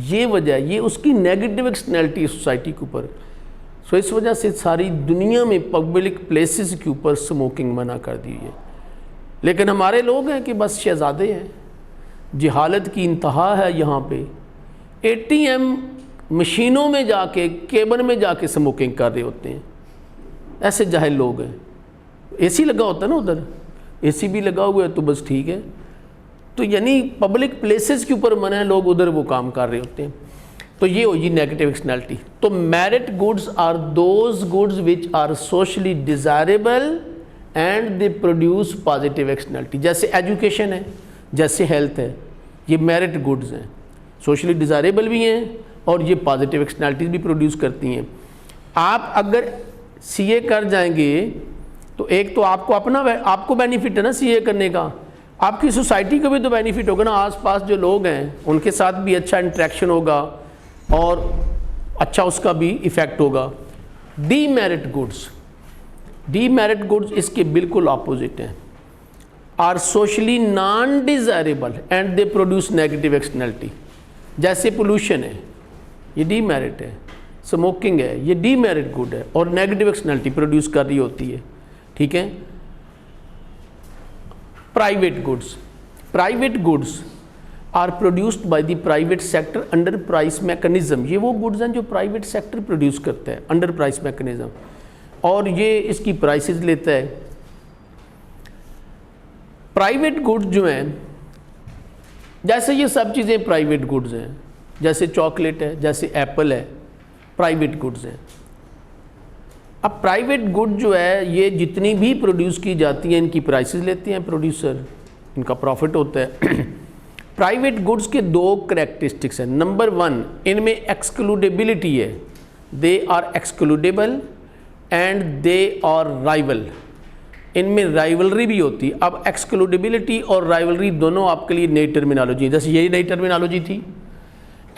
S1: ये वजह, ये उसकी नेगेटिव एक्सटर्नैलिटी सोसाइटी के ऊपर। सो इस वजह से सारी दुनिया में पब्लिक प्लेसेस के ऊपर स्मोकिंग मना कर दी है। लेकिन हमारे लोग हैं कि बस शहजादे हैं, जहालत की इंतहा है यहाँ पे। ATM मशीनों में जाके, केबन में जाके स्मोकिंग कर रहे होते हैं, ऐसे जाहिल लोग हैं। AC लगा होता है ना उधर, AC भी लगा हुआ है तो बस ठीक है। तो यानी पब्लिक प्लेसेस के ऊपर मना है, लोग उधर वो काम कर रहे होते हैं। तो ये होगी नेगेटिव एक्सटर्नैलिटी। तो merit goods are those goods which are socially desirable and they produce positive externality. जैसे एजुकेशन है, जैसे हेल्थ है, ये मेरिट गुड्स हैं, सोशली डिज़ायरेबल भी हैं और ये पॉजिटिव एक्सटर्नैलिटीज़ भी प्रोड्यूस करती हैं। आप अगर CA कर जाएंगे तो एक तो आपको अपना आपको बेनिफिट है ना CA करने का, आपकी सोसाइटी को भी तो बेनिफिट होगा ना, आसपास जो लोग हैं उनके साथ भी अच्छा इंटरेक्शन होगा और अच्छा उसका भी इफ़ेक्ट होगा। डीमेरिट गुड्स इसके बिल्कुल अपोजिट हैं, are socially non desirable and they produce negative externality. जैसे पोल्यूशन है, ये डीमेरिट है, स्मोकिंग है, ये डीमेरिट गुड है और नेगेटिव एक्सटर्नैलिटी प्रोड्यूस कर रही होती है, ठीक है। Private goods are produced by the private sector under price mechanism. ये वो गुड्स हैं जो प्राइवेट सेक्टर प्रोड्यूस करता है अंडर प्राइस मैकेनिज्म, और ये इसकी प्राइसेस लेता है। प्राइवेट गुड्स जो हैं, जैसे ये सब चीज़ें प्राइवेट गुड्स हैं, जैसे चॉकलेट है, जैसे एप्पल है, प्राइवेट गुड्स हैं। अब प्राइवेट गुड जो है ये जितनी भी प्रोड्यूस की जाती हैं इनकी प्राइसेस लेते हैं प्रोड्यूसर, इनका प्रॉफिट होता है। प्राइवेट गुड्स के दो करैक्टरिस्टिक्स हैं। नंबर 1, इनमें एक्सक्लूडेबिलिटी है, they are excludable and they are rival, इनमें राइवलरी भी होती है। अब एक्सक्लूडेबिलिटी और राइवलरी दोनों आपके लिए नई टर्मिनोलॉजी है, जैसे यही नई टर्मिनोलॉजी थी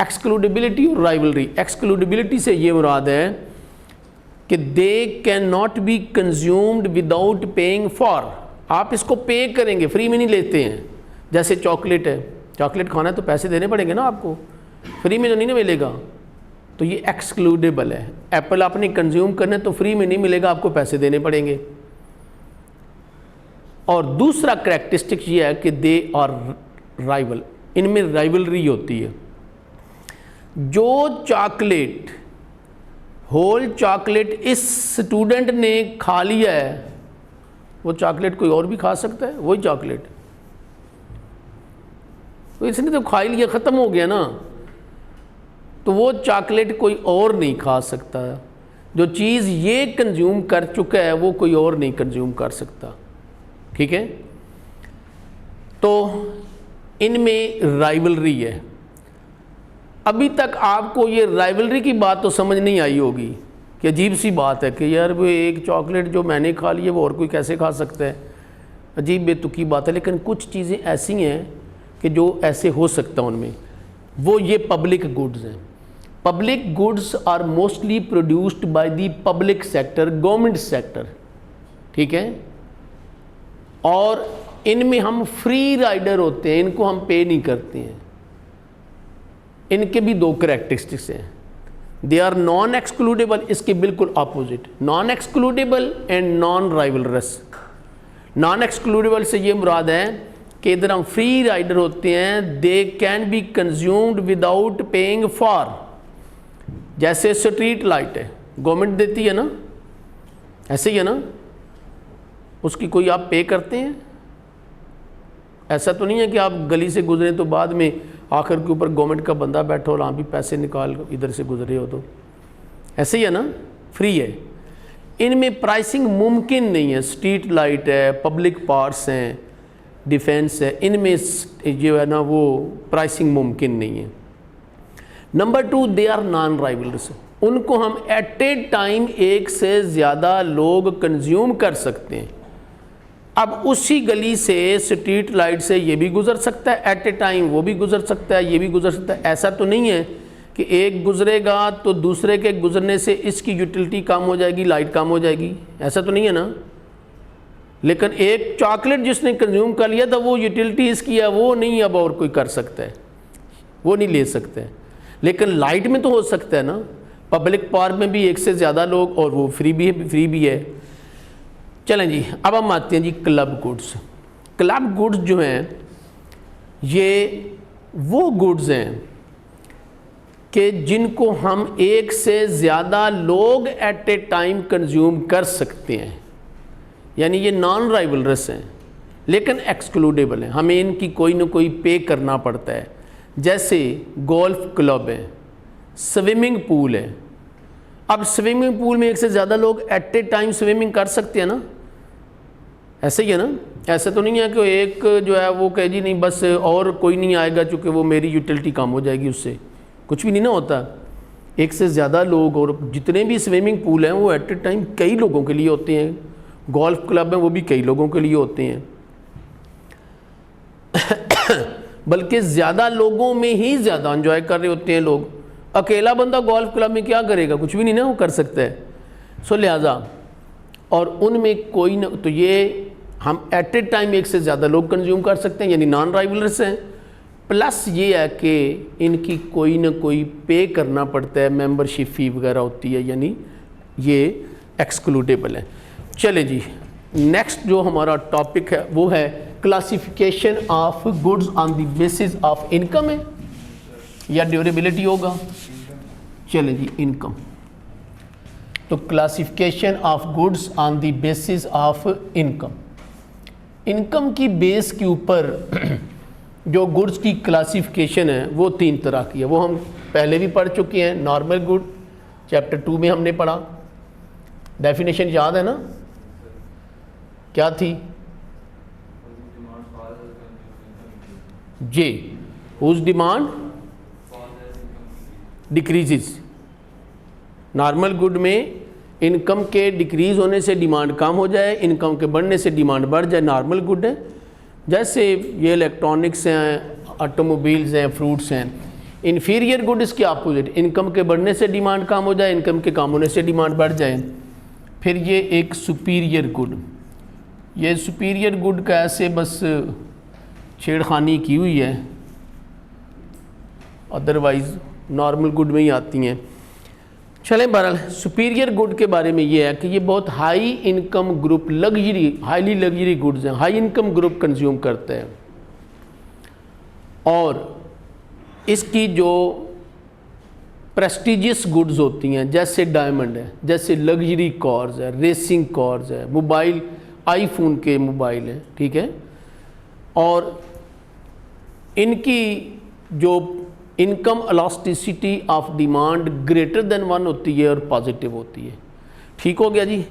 S1: एक्सक्लूडेबिलिटी और राइवलरी। एक्सक्लूडेबिलिटी से ये मुराद है कि they can not be consumed without paying for, आप इसको पे करेंगे, फ्री में नहीं लेते हैं। जैसे चॉकलेट है, चॉकलेट खाना है तो पैसे देने पड़ेंगे ना आपको, फ्री में तो नहीं ना मिलेगा, तो ये एक्सक्लूडेबल है। एप्पल आपने कंज्यूम करना है तो फ्री में नहीं मिलेगा, आपको पैसे देने पड़ेंगे। और दूसरा करैक्टरिस्टिक ये है कि दे आर राइवल, इनमें राइवलरी होती है। जो चॉकलेट, होल चॉकलेट इस स्टूडेंट ने खा लिया है, वो चॉकलेट कोई और भी खा सकता है, वही चॉकलेट, तो इसने तो खा ही लिया, ख़त्म हो गया ना, तो वो चॉकलेट कोई और नहीं खा सकता। जो चीज़ ये कंज्यूम कर चुका है वो कोई और नहीं कंज्यूम कर सकता, ठीक है। तो इनमें राइवलरी है। अभी तक आपको ये राइवलरी की बात तो समझ नहीं आई होगी कि अजीब सी बात है कि यार वो एक चॉकलेट जो मैंने खा ली है वो और कोई कैसे खा सकता है, अजीब बेतुकी बात है। लेकिन कुछ चीज़ें ऐसी हैं कि जो ऐसे हो सकता है उनमें, वो ये पब्लिक गुड्स हैं। Public goods are mostly produced by the public sector, government sector, ठीक है। और इनमें हम फ्री राइडर होते हैं, इनको हम पे नहीं करते हैं। इनके भी दो करैक्टरिस्टिक्स हैं, दे आर नॉन एक्सक्लूडेबल, इसके बिल्कुल opposite, non excludable and non rivalries. Non excludable से ये मुराद है कि इधर हम फ्री राइडर होते हैं, they can be consumed without paying for. जैसे स्ट्रीट लाइट है, गवर्नमेंट देती है ना, ऐसे ही है ना, उसकी कोई आप पे करते हैं? ऐसा तो नहीं है कि आप गली से गुजरे तो बाद में आखिर के ऊपर गवर्नमेंट का बंदा बैठा और आप भी पैसे निकाल इधर से गुजरे हो, तो ऐसे ही है ना, फ्री है। इनमें प्राइसिंग मुमकिन नहीं है। स्ट्रीट लाइट है, पब्लिक पार्क्स हैं, डिफेंस है, इनमें जो है ना वो प्राइसिंग मुमकिन नहीं है। Number 2, they are non rivalrous, उनको हम एट ए टाइम एक से ज़्यादा लोग कंज्यूम कर सकते हैं। अब उसी गली से, स्ट्रीट लाइट से ये भी गुजर सकता है एट ए टाइम, वो भी गुजर सकता है, ये भी गुजर सकता है। ऐसा तो नहीं है कि एक गुजरेगा तो दूसरे के गुजरने से इसकी यूटिलिटी कम हो जाएगी, लाइट कम हो जाएगी, ऐसा तो नहीं है ना। लेकिन एक चॉकलेट जिसने कंज्यूम कर लिया था वो यूटिलिटी इसकी है, वो नहीं अब और कोई कर सकता है, वो नहीं ले सकते हैं। लेकिन लाइट में तो हो सकता है ना, पब्लिक पार्क में भी एक से ज़्यादा लोग, और वो फ्री भी है। चलें जी, अब हम आते हैं G club goods. Club goods जो हैं ये वो गुड्स हैं कि जिनको हम एक से ज़्यादा लोग एट ए टाइम कंज्यूम कर सकते हैं, यानी ये नॉन राइवलरस हैं लेकिन एक्सक्लूडेबल हैं, हमें इनकी कोई ना कोई पे करना पड़ता है। जैसे गोल्फ क्लब है, स्विमिंग पूल है। अब स्विमिंग पूल में एक से ज़्यादा लोग एट ए टाइम स्विमिंग कर सकते हैं ना, ऐसे ही है ना। ऐसा तो नहीं है कि एक जो है वो कहे जी नहीं बस और कोई नहीं आएगा चूँकि वो मेरी यूटिलिटी कम हो जाएगी, उससे कुछ भी नहीं ना होता। एक से ज़्यादा लोग, और जितने भी स्विमिंग पूल हैं वो एट ए टाइम कई लोगों के लिए होते हैं। गोल्फ क्लब हैं वो भी कई लोगों के लिए होते हैं बल्कि ज़्यादा लोगों में ही ज़्यादा एंजॉय कर रहे होते हैं लोग। अकेला बंदा गोल्फ क्लब में क्या करेगा, कुछ भी नहीं ना वो कर सकता है। सो लिहाजा, और उनमें कोई न, तो ये हम एट ए टाइम एक से ज़्यादा लोग कंज्यूम कर सकते हैं, यानी नॉन राइवलरस हैं। प्लस ये है कि इनकी कोई ना कोई पे करना पड़ता है, मेंबरशिप फ़ी वगैरह होती है, यानी ये एक्सक्लूडेबल है। चले जी, नेक्स्ट जो हमारा टॉपिक है वो है classification of goods on the basis of income है या ड्यूरेबिलिटी होगा। चले जी, इनकम। तो classification of goods on the basis of income. Income की बेस के ऊपर जो गुड्स की क्लासिफिकेशन है वो 3 तरह की है। वो हम पहले भी पढ़ चुके हैं। नॉर्मल गुड चैप्टर 2 में हमने पढ़ा, डेफिनेशन याद है ना, क्या थी जे, whose demand decreases. Normal good में इनकम के डिक्रीज होने से डिमांड कम हो जाए, इनकम के बढ़ने से डिमांड बढ़ जाए, नॉर्मल गुड है। जैसे ये इलेक्ट्रॉनिक्स हैं, ऑटोमोबाइल्स हैं, फ्रूट्स हैं। इन्फीरियर गुड इसके अपोजिट, इनकम के बढ़ने से डिमांड कम हो जाए, इनकम के कम होने से डिमांड बढ़ जाए। फिर ये एक सुपीरियर गुड, ये सुपीरियर गुड का ऐसे बस छेड़खानी की हुई है, अदरवाइज नॉर्मल गुड में ही आती हैं। चलें, बहरहाल सुपीरियर गुड के बारे में ये है कि ये बहुत high income group, luxury, highly luxury goods हैं, हाई इनकम ग्रुप कंज्यूम करते हैं। और इसकी जो प्रेस्टिजियस गुड्स होती हैं, जैसे डायमंड है, जैसे लग्जरी कार्स है, रेसिंग कार्स है, मोबाइल, आईफोन के मोबाइल हैं, ठीक है। और इनकी जो income elasticity of demand greater than 1 होती है और पॉजिटिव होती है। ठीक हो गया जी।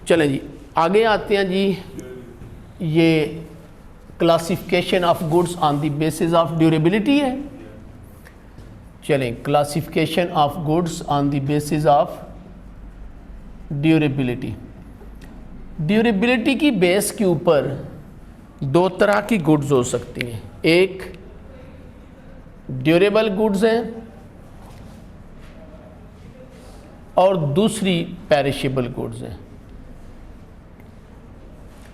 S1: चलें जी आगे आते हैं जी, ये classification of goods on the basis of durability है। चलें, classification of goods on the basis of durability. Durability की बेस के ऊपर दो तरह की गुड्स हो सकती हैं, एक ड्यूरेबल गुड्स हैं और दूसरी पेरिशेबल गुड्स हैं।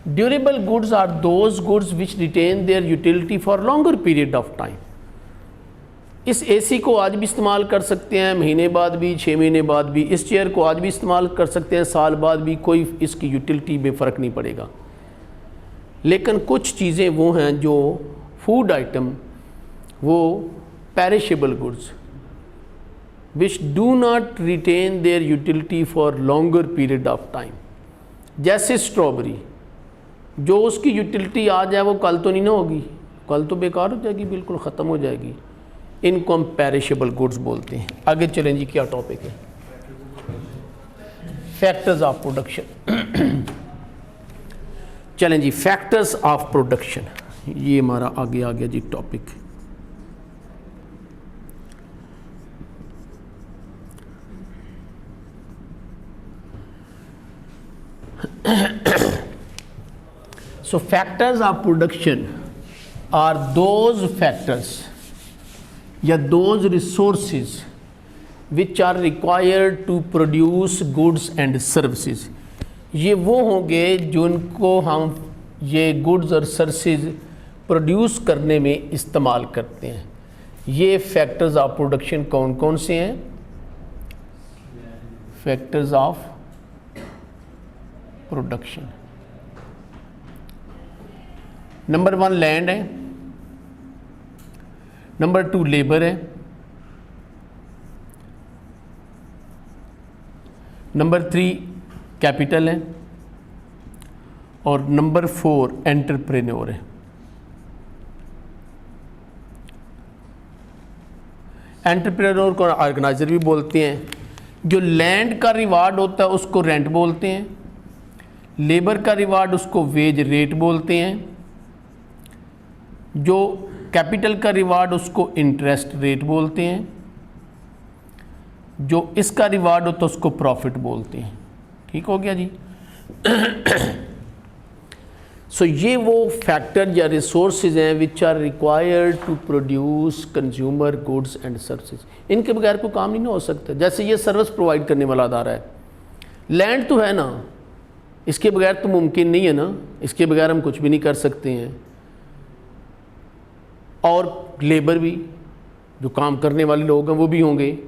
S1: Durable goods are those goods which retain their utility for longer period of time. इस एसी को आज भी इस्तेमाल कर सकते हैं, महीने बाद भी, 6 महीने बाद भी। इस चेयर को आज भी इस्तेमाल कर सकते हैं, साल बाद भी, कोई इसकी यूटिलिटी में फ़र्क नहीं पड़ेगा। लेकिन कुछ चीज़ें वो हैं जो फूड आइटम, वो perishable goods which do not retain their utility for longer period of time. जैसे स्ट्रॉबेरी, जो उसकी यूटिलिटी आज है वो कल तो नहीं ना होगी, कल तो बेकार हो जाएगी, बिल्कुल ख़त्म हो जाएगी। इनको हम पेरिशेबल गुड्स बोलते हैं। आगे चलें जी, क्या टॉपिक है? Factors of production. चलें जी, फैक्टर्स ऑफ प्रोडक्शन, ये हमारा आगे आ गया जी topic. So factors of production are those factors या those resources which are required to produce goods and services। ये वो होंगे जिनको हम ये गुड्स और सर्विसेज प्रोड्यूस करने में इस्तेमाल करते हैं। ये फैक्टर्स ऑफ प्रोडक्शन कौन कौन से हैं? Factors of production, number 1 land है, नंबर 2 लेबर है, नंबर 3 कैपिटल है और नंबर 4 एंटरप्रेन्योर है। एंटरप्रेन्योर को ऑर्गेनाइजर भी बोलते हैं। जो लैंड का रिवार्ड होता है उसको रेंट बोलते हैं, लेबर का रिवार्ड उसको वेज रेट बोलते हैं, जो कैपिटल का रिवार्ड उसको इंटरेस्ट रेट बोलते हैं, जो इसका रिवार्ड होता है उसको प्रॉफिट बोलते हैं। ठीक हो गया जी। सो ये वो फैक्टर या रिसोर्सेज हैं which are required to produce consumer goods and services. इनके बगैर कोई काम नहीं ना हो सकता। जैसे ये सर्विस प्रोवाइड करने वाला अदारा है, लैंड तो है ना, इसके बगैर तो मुमकिन नहीं है ना, इसके बगैर हम कुछ भी नहीं कर सकते हैं। और लेबर भी, जो काम करने वाले लोग हैं वो भी होंगे।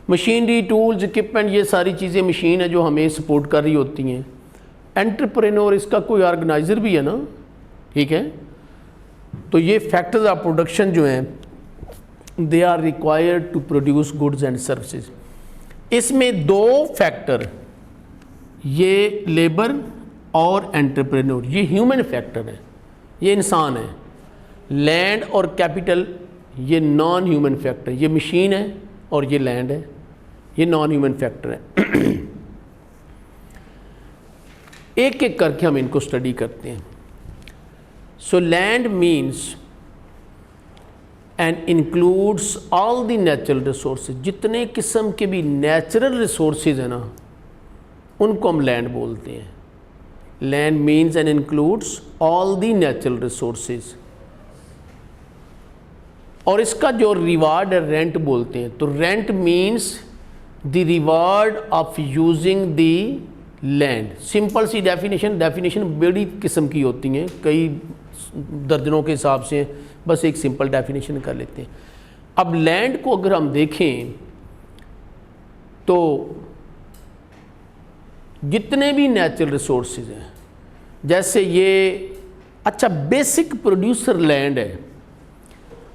S1: मशीनरी, टूल्स, इक्विपमेंट, ये सारी चीज़ें मशीन है जो हमें सपोर्ट कर रही होती हैं। एंटरप्रेन्योर, इसका कोई ऑर्गेनाइज़र भी है ना, ठीक है। तो ये फैक्टर्स ऑफ प्रोडक्शन जो हैं, they are required to produce goods and services. इसमें 2 फैक्टर, ये लेबर और एंटरप्रेन्योर, ये ह्यूमन फैक्टर है, ये इंसान है। लैंड और कैपिटल ये नॉन ह्यूमन फैक्टर, ये मशीन है और ये लैंड है, ये नॉन ह्यूमन फैक्टर है। एक एक करके हम इनको स्टडी करते हैं। So land means and includes all the natural resources, जितने किस्म के भी नेचुरल रिसोर्सेज हैं ना, उनको हम लैंड बोलते हैं। Land means and includes all the natural resources. और इसका जो रिवार्ड है रेंट बोलते हैं। तो rent means the reward of using the land. Simple सी डेफिनेशन बड़ी किस्म की होती हैं, कई दर्जनों के हिसाब से, बस एक सिंपल डेफिनेशन कर लेते हैं। अब लैंड को अगर हम देखें तो जितने भी नेचुरल रिसोर्सेज हैं, जैसे ये अच्छा बेसिक प्रोड्यूसर लैंड है,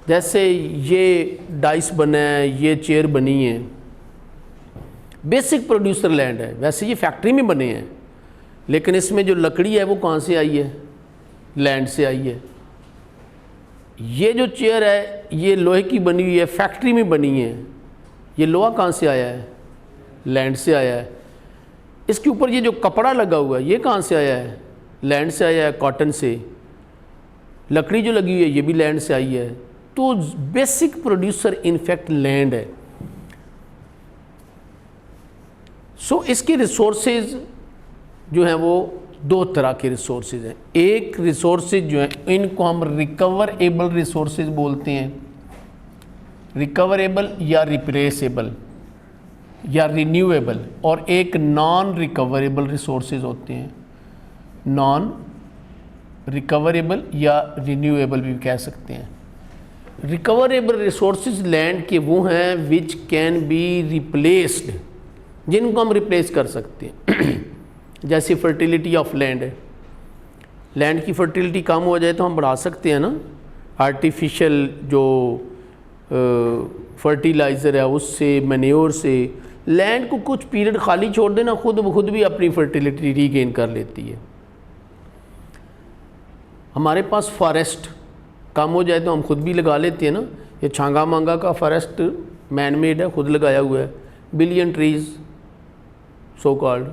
S1: जैसे ये डाइस बना है, ये चेयर बनी है, बेसिक प्रोड्यूसर लैंड है। वैसे ये फैक्ट्री में बने हैं, लेकिन इसमें जो लकड़ी है वो कहाँ से आई है? लैंड से आई है। ये जो चेयर है ये लोहे की बनी हुई है, फैक्ट्री में बनी है। ये लोहा कहाँ से आया है? लैंड से आया है। इसके ऊपर ये जो कपड़ा लगा हुआ है ये कहाँ से आया है? लैंड से आया है, कॉटन से। लकड़ी जो लगी हुई है ये भी लैंड से आई है। तो बेसिक प्रोड्यूसर इनफैक्ट लैंड है। सो इसके रिसोर्सेज जो हैं वो दो तरह के रिसोर्सेज हैं। एक रिसोर्सेज जो है इनको हम रिकवरेबल रिसोर्सेज बोलते हैं, रिकवरेबल या रिप्लेसेबल या रिन्यूएबल, और एक नॉन रिकवरेबल रिसोर्सेज होते हैं, नॉन रिकवरेबल या रिन्यूएबल भी कह सकते हैं। रिकवरेबल रिसोर्सेज लैंड के वो हैं विच कैन बी रिप्लेस्ड, जिनको हम रिप्लेस कर सकते हैं। जैसे फर्टिलिटी ऑफ लैंड है, लैंड की फर्टिलिटी कम हो जाए तो हम बढ़ा सकते हैं ना, आर्टिफिशियल जो फर्टिलाइज़र है उससे, मैन्योर से। लैंड को कुछ पीरियड खाली छोड़ देना, खुद ब खुद भी अपनी फर्टिलिटी रीगेन कर लेती है। हमारे पास फॉरेस्ट कम हो जाए तो हम खुद भी लगा लेते हैं ना। ये छांगा मांगा का फॉरेस्ट मैन मेड है, खुद लगाया हुआ है, बिलियन ट्रीज सो कॉल्ड।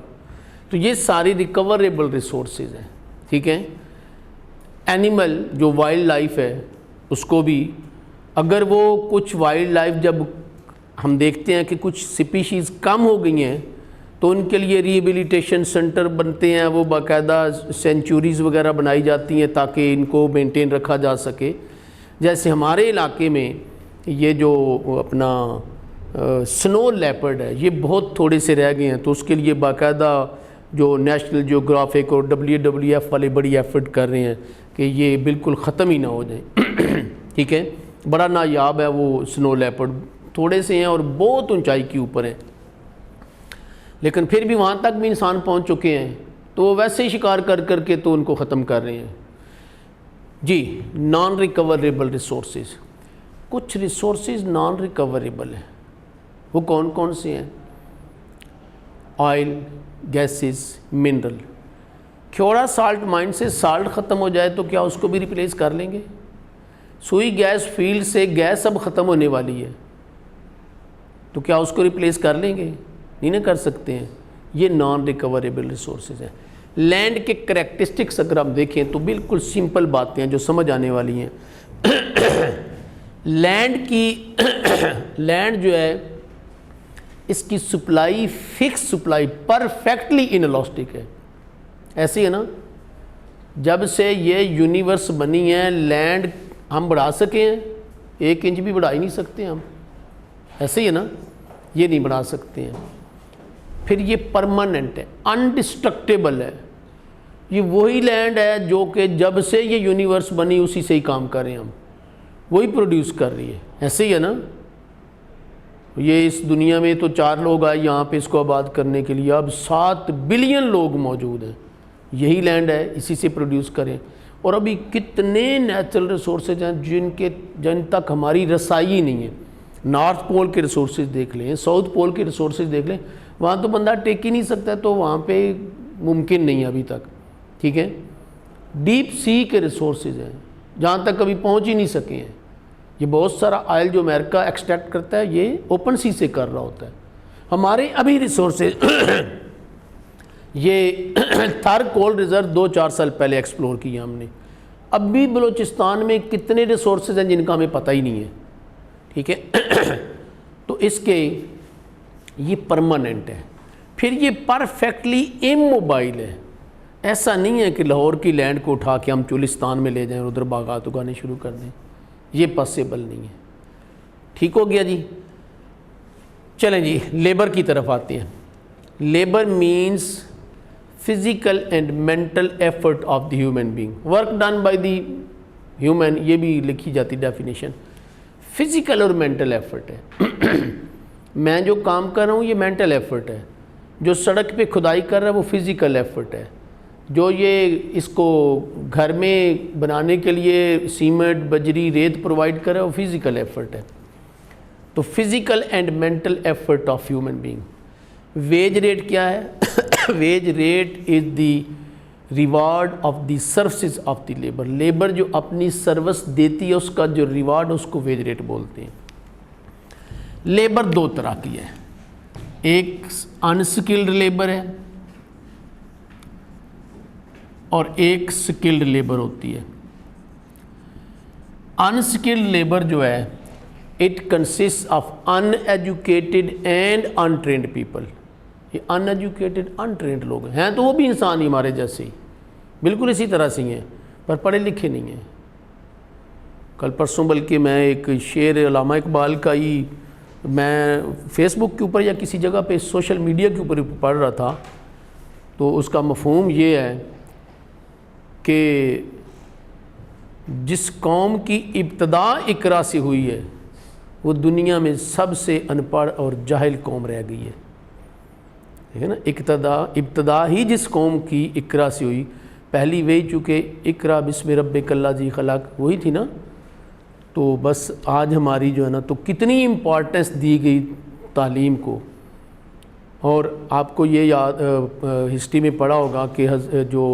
S1: तो ये सारी रिकवरेबल रिसोर्सेज हैं, ठीक है। एनिमल जो वाइल्ड लाइफ है उसको भी, अगर वो कुछ वाइल्ड लाइफ जब हम देखते हैं कि कुछ स्पीशीज़ कम हो गई हैं तो उनके लिए रिहेबिलिटेशन सेंटर बनते हैं, वो बाकायदा सेंचुरीज़ वगैरह बनाई जाती हैं ताकि इनको मेंटेन रखा जा सके। जैसे हमारे इलाके में ये जो अपना स्नो लेपर्ड है ये बहुत थोड़े से रह गए हैं, तो उसके लिए बाकायदा जो नेशनल जियोग्राफिक और WWF वाले बड़ी एफर्ट कर रहे हैं कि ये बिल्कुल ख़त्म ही ना हो जाए। ठीक है, बड़ा नायाब है वो स्नो लेपर्ड, थोड़े से हैं और बहुत ऊंचाई के ऊपर हैं, लेकिन फिर भी वहाँ तक भी इंसान पहुँच चुके हैं, तो वैसे ही शिकार कर करके तो उनको ख़त्म कर रहे हैं जी। नॉन रिकवरेबल रिसोर्सेज, कुछ रिसोर्सेज नॉन रिकवरेबल हैं, वो कौन कौन से हैं? Oil, gases, mineral. Khewra salt mine से साल्ट ख़त्म हो जाए तो क्या उसको भी रिप्लेस कर लेंगे? सुई गैस फील्ड से गैस अब ख़त्म होने वाली है, तो क्या उसको रिप्लेस कर लेंगे? नहीं ना कर सकते हैं। ये नॉन रिकवरेबल रिसोर्सेज हैं। लैंड के करैक्टरिस्टिक्स अगर हम देखें तो बिल्कुल सिंपल बातें हैं जो समझ आने वाली हैं। लैंड जो है इसकी supply fix supply perfectly inelastic है। ऐसे ही है ना, जब से ये यूनिवर्स बनी है लैंड हम बढ़ा सके हैं? 1 इंच भी बढ़ा ही नहीं सकते हम, ऐसे ही है ना, ये नहीं बढ़ा सकते हैं। फिर ये परमानेंट है, अनडिस्ट्रक्टेबल है। ये वही लैंड है जो कि जब से ये यूनिवर्स बनी उसी से ही काम कर रहे हैं हम, वही प्रोड्यूस कर रही है, ऐसे ही है ना। ये इस दुनिया में तो 4 लोग आए यहाँ पे इसको आबाद करने के लिए, अब 7 बिलियन लोग मौजूद हैं, यही लैंड है, इसी से प्रोड्यूस करें। और अभी कितने नेचुरल रिसोर्सेज हैं जिन तक हमारी रसाई ही नहीं है। नॉर्थ पोल के रिसोर्सेज देख लें, साउथ पोल के रिसोर्सेज देख लें, वहाँ तो बंदा टेक ही नहीं सकता, तो वहाँ पे मुमकिन नहीं है अभी तक, ठीक है। डीप सी के रिसोर्सेज हैं जहाँ तक कभी पहुँच ही नहीं सके हैं। ये बहुत सारा ऑयल जो अमेरिका एक्सट्रैक्ट करता है ये ओपन सी से कर रहा होता है। हमारे अभी रिसोर्सेज ये थर कोल रिज़र्व 2-4 साल पहले एक्सप्लोर किया हमने। अब भी बलूचिस्तान में कितने रिसोर्सेज हैं जिनका हमें पता ही नहीं है, ठीक है। तो इसके ये परमानेंट है। फिर ये परफेक्टली इमोबाइल है। ऐसा नहीं है कि लाहौर की लैंड को उठा के हम चुलिस्तान में ले जाएं और उधर बागात उगाने शुरू कर दें, ये पॉसिबल नहीं है। ठीक हो गया जी। चलें जी, लेबर की तरफ आते हैं। Labour means physical and mental effort of the human being, work done by the human, ये भी लिखी जाती डेफिनेशन। फिजिकल और मेंटल एफर्ट है। मैं जो काम कर रहा हूँ ये मेंटल एफर्ट है, जो सड़क पे खुदाई कर रहा है वो फिज़िकल एफर्ट है, जो ये इसको घर में बनाने के लिए सीमेंट बजरी रेत प्रोवाइड कर रहा है वो फिज़िकल एफर्ट है। तो physical and mental effort of human being. Wage rate क्या है? Wage rate is the reward of the services of the labour. Labour जो अपनी सर्विस देती है उसका जो रिवार्ड उसको वेज रेट बोलते हैं। लेबर दो तरह की है, एक अनस्किल्ड लेबर है और एक स्किल्ड लेबर होती है। अनस्किल्ड लेबर जो है it consist of uneducated and untrained people. ये अनएजुकेटेड अनट्रेंड लोग हैं, तो वो भी इंसान ही हमारे जैसे ही, बिल्कुल इसी तरह से ही हैं, पर पढ़े लिखे नहीं हैं। कल परसों बल्कि मैं एक शेर अल्लामा इकबाल का ही मैं फेसबुक के ऊपर या किसी जगह पे सोशल मीडिया के ऊपर पढ़ रहा था, तो उसका मफहूम ये है कि जिस कौम की इब्तदा इकरा से हुई है वो दुनिया में सबसे अनपढ़ और जाहिल कौम रह गई है, ठीक है ना। इब्तदा ही जिस कौम की इकरा से हुई, पहली वही चूँकि इकरा बिस्मि रब्बिकल ज़ी खलक वही थी ना। तो बस आज हमारी जो है ना, तो कितनी इम्पॉर्टेंस दी गई तालीम को। और आपको ये याद हिस्ट्री में पढ़ा होगा कि जो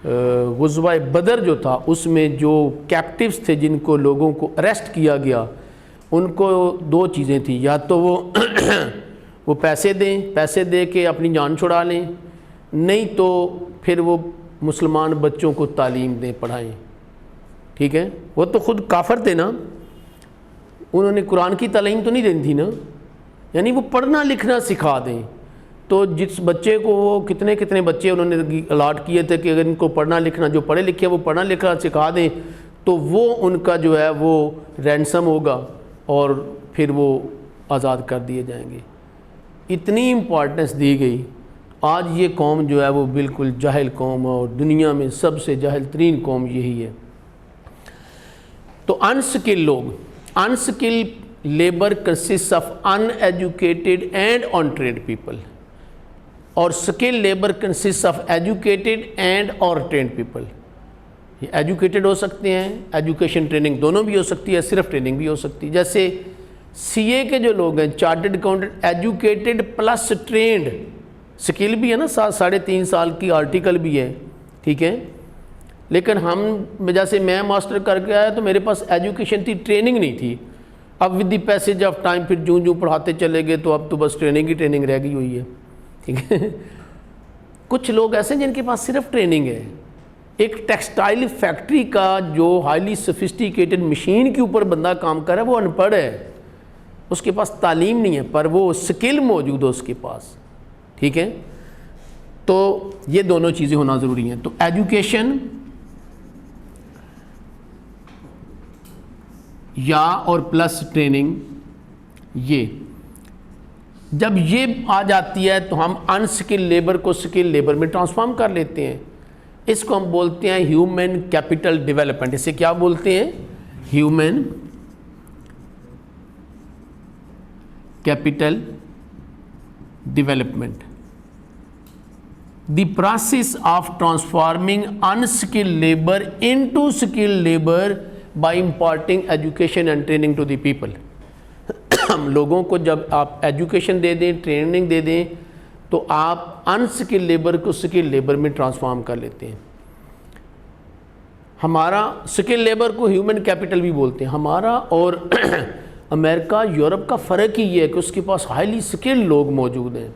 S1: गुज़वा बदर जो था उसमें जो कैप्टिव्स थे जिनको लोगों को अरेस्ट किया गया, उनको दो चीज़ें थी, या तो वो पैसे दें, पैसे दे के अपनी जान छुड़ा लें, नहीं तो फिर वो मुसलमान बच्चों को तालीम दें, पढ़ाएं, ठीक है। वो तो ख़ुद काफर थे ना, उन्होंने कुरान की तालीम तो नहीं देनी थी ना, यानी वो पढ़ना लिखना सिखा दें। तो जिस बच्चे को वो कितने बच्चे उन्होंने अलाट किए थे कि अगर इनको पढ़ना लिखना, जो पढ़े लिखे वो पढ़ना लिखना सिखा दें, तो वो उनका जो है वो रैंसम होगा और फिर वो आज़ाद कर दिए जाएंगे। इतनी इम्पॉर्टेंस दी गई। आज ये कौम जो है वो बिल्कुल जाहिल कौम है और दुनिया में सबसे जाहिल तरीन कौम यही है। तो अनस्किल लोग, unskill labour consist of uneducated and untrained people, और skill labour consist of educated and और ट्रेंड पीपल। ये एजुकेटेड हो सकते हैं, एजुकेशन ट्रेनिंग दोनों भी हो सकती है, सिर्फ ट्रेनिंग भी हो सकती है। जैसे सीए के जो लोग हैं, chartered accountant, educated plus trend, skill भी है ना, 3.5 साल की आर्टिकल भी है, ठीक है। लेकिन हम जैसे मैं मास्टर करके आया तो मेरे पास एजुकेशन थी, ट्रेनिंग नहीं थी। अब with the passage of time फिर जूं पढ़ाते चले गए तो अब तो बस ट्रेनिंग ही ट्रेनिंग रह गई हुई है, ठीक है। कुछ लोग ऐसे हैं जिनके पास सिर्फ ट्रेनिंग है। एक टेक्सटाइल फैक्ट्री का जो हाईली सोफिस्टिकेटेड मशीन के ऊपर बंदा काम कर रहा है वो अनपढ़ है, उसके पास तालीम नहीं है, पर वो स्किल मौजूद है उसके पास, ठीक है। तो ये दोनों चीज़ें होना ज़रूरी हैं। तो एजुकेशन या और प्लस ट्रेनिंग, ये जब ये आ जाती है तो हम अनस्किल लेबर को स्किल लेबर में ट्रांसफॉर्म कर लेते हैं। इसको हम बोलते हैं ह्यूमन कैपिटल डेवलपमेंट। इसे क्या बोलते हैं? Human capital development. The process of transforming unskilled labour into skilled labour by imparting education and training to the people. हम लोगों को जब आप एजुकेशन दे दें, ट्रेनिंग दे दें, तो आप अनस्किल्ड लेबर को स्किल्ड लेबर में ट्रांसफॉर्म कर लेते हैं। हमारा स्किल्ड लेबर को ह्यूमन कैपिटल भी बोलते हैं। हमारा और अमेरिका यूरोप का फ़र्क ही ये है कि उसके पास हाईली स्किल्ड लोग मौजूद हैं।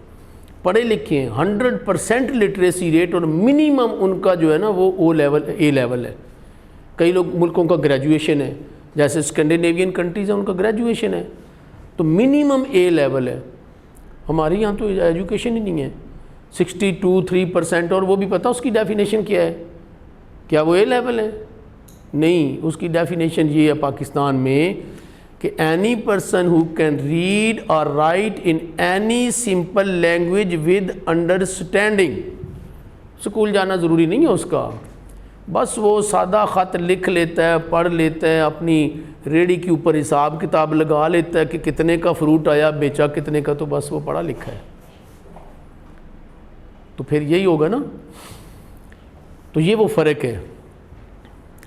S1: पढ़े लिखे हैं, 100% लिटरेसी रेट, और मिनिमम उनका जो है ना वो ओ लेवल ए लेवल है। कई लोग मुल्कों का ग्रेजुएशन है, जैसे स्कैंडिनेवियन कंट्रीज़ हैं उनका ग्रेजुएशन है, तो मिनिमम ए लेवल है। हमारे यहाँ तो एजुकेशन ही नहीं है, 62-63%, और वो भी पता उसकी डेफिनेशन क्या है, क्या वो ए लेवल है? नहीं, उसकी डेफिनेशन ये है पाकिस्तान में कि any person who can read और write in any simple language with understanding. School जाना ज़रूरी नहीं है उसका, बस वो सादा ख़त लिख लेता है, पढ़ लेता है, अपनी रेडी के ऊपर हिसाब किताब लगा लेता है कि कितने का फ्रूट आया, बेचा कितने का, तो बस वो पढ़ा लिखा है। तो फिर यही होगा ना। तो ये वो फ़र्क है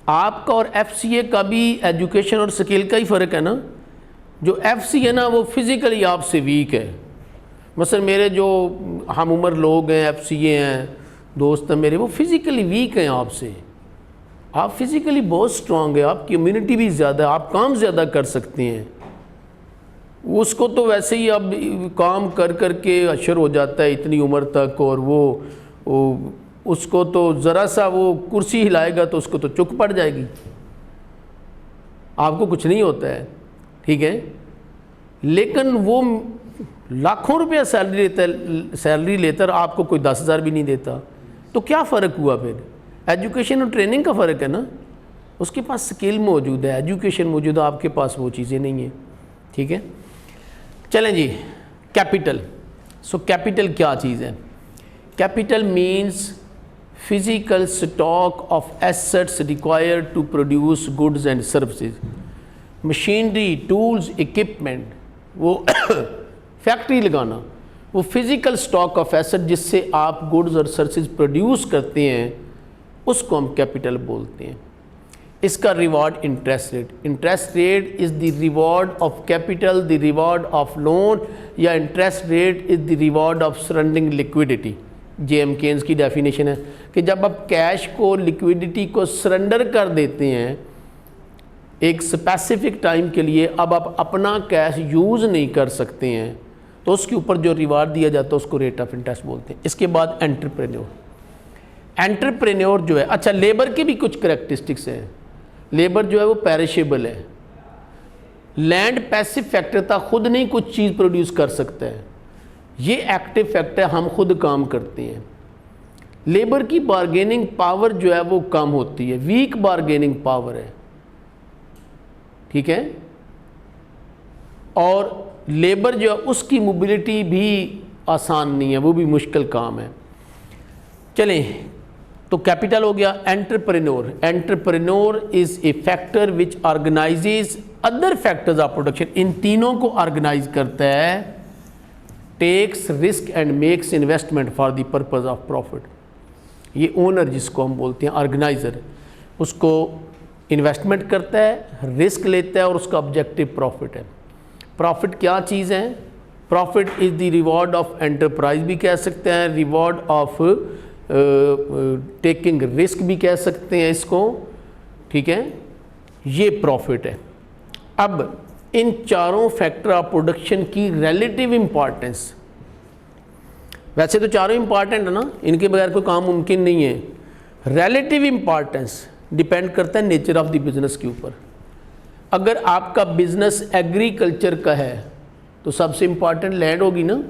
S1: आपका और FCA का भी, एजुकेशन और स्किल का ही फ़र्क है ना। जो FCA है ना वो फिज़िकली आपसे वीक है। मसलन मेरे जो हम उम्र लोग हैं, FCA हैं, दोस्त हैं मेरे, वो फिज़िकली वीक हैं आपसे। आप फिज़िकली बहुत स्ट्रांग है, आपकी इम्यूनिटी भी ज़्यादा है, आप काम ज़्यादा कर सकते हैं। उसको तो वैसे ही अब काम कर कर के अशर हो जाता है इतनी उम्र तक, और वो उसको तो ज़रा सा वो कुर्सी हिलाएगा तो उसको तो चुक पड़ जाएगी। आपको कुछ नहीं होता है, ठीक है, लेकिन वो लाखों रुपया सैलरी लेता आपको कोई 10,000 भी नहीं देता। तो क्या फ़र्क हुआ फिर? एजुकेशन और ट्रेनिंग का फ़र्क है ना। उसके पास स्किल मौजूद है, एजुकेशन मौजूद है, आपके पास वो चीज़ें नहीं हैं, ठीक है। चलें जी, कैपिटल। सो कैपिटल क्या चीज़ है? Capital means physical stock of assets required to produce goods and services. Machinery, tools, equipment, वो फैक्ट्री लगाना, वो फिजिकल स्टॉक ऑफ एसेट जिससे आप गुड्स और सर्विसेज प्रोड्यूस करते हैं, उसको हम कैपिटल बोलते हैं। इसका reward interest rate. Interest rate is the reward of capital, the reward of loan, या interest rate is the reward of surrendering liquidity. JM Keynes की डेफिनेशन है कि जब आप कैश को, लिक्विडिटी को सरेंडर कर देते हैं एक स्पेसिफिक टाइम के लिए, अब आप अपना कैश यूज़ नहीं कर सकते हैं, तो उसके ऊपर जो रिवार्ड दिया जाता है उसको रेट ऑफ इंटरेस्ट बोलते हैं। इसके बाद एंटरप्रेन्योर। एंटरप्रेन्योर जो है, अच्छा लेबर की भी कुछ करैक्टरिस्टिक्स हैं। लेबर जो है वो पेरिशेबल है। लैंड पैसिव फैक्टर था, खुद नहीं कुछ चीज़ प्रोड्यूस कर सकता है। ये एक्टिव फैक्टर है, हम खुद काम करते हैं। लेबर की बार्गेनिंग पावर जो है वो कम होती है, वीक बार्गेनिंग पावर है, ठीक है। और लेबर जो है उसकी मोबिलिटी भी आसान नहीं है, वो भी मुश्किल काम है। चलें, तो कैपिटल हो गया। Entrepreneur. Entrepreneur is a factor which organizes other factors of production. इन तीनों को ऑर्गेनाइज करता है। Takes risk and makes investment for the purpose of profit. ये ओनर जिसको हम बोलते हैं, ऑर्गेनाइजर, उसको इन्वेस्टमेंट करता है, रिस्क लेता है, और उसका ऑब्जेक्टिव प्रॉफिट है। प्रॉफिट क्या चीज़ है? Profit is the reward of enterprise भी कह सकते हैं, रिवॉर्ड ऑफ टेकिंग रिस्क भी कह सकते हैं इसको, ठीक है। ये प्रॉफिट है। अब इन चारों फैक्टर ऑफ प्रोडक्शन की रिलेटिव इम्पॉर्टेंस, वैसे तो चारों इम्पॉर्टेंट है ना, इनके बगैर कोई काम मुमकिन नहीं है। रिलेटिव इम्पॉर्टेंस डिपेंड करता है नेचर ऑफ द बिज़नेस के ऊपर। अगर आपका बिज़नेस एग्रीकल्चर का है तो सबसे इम्पॉर्टेंट लैंड होगी ना,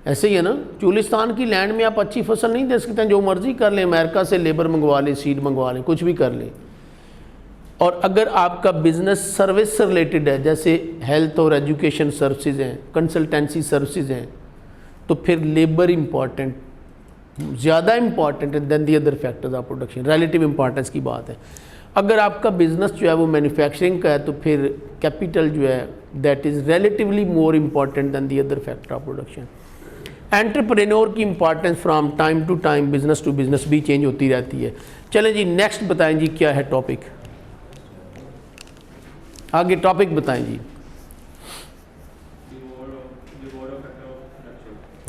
S1: ऐसे ही है ना। चुलिस्तान की लैंड में आप अच्छी फसल नहीं दे सकते हैं, जो मर्जी कर लें, अमेरिका से लेबर मंगवा लें, सीड मंगवा लें, कुछ भी कर लें। और अगर आपका बिज़नेस सर्विस से रिलेटेड है, जैसे हेल्थ और एजुकेशन सर्विसेज हैं, कंसल्टेंसी सर्विसेज हैं, तो फिर लेबर इम्पॉर्टेंट, ज़्यादा इम्पॉर्टेंट है then the other factors of production. Relative importance की बात है। अगर आपका बिज़नेस जो है वो मैन्युफैक्चरिंग का है, तो फिर कैपिटल जो है that is relatively more important than the other factor of production. Entrepreneur की importance from time to time, business to business भी चेंज होती रहती है। चलें जी, नेक्स्ट बताएं जी, क्या है टॉपिक? आगे टॉपिक बताएं जी।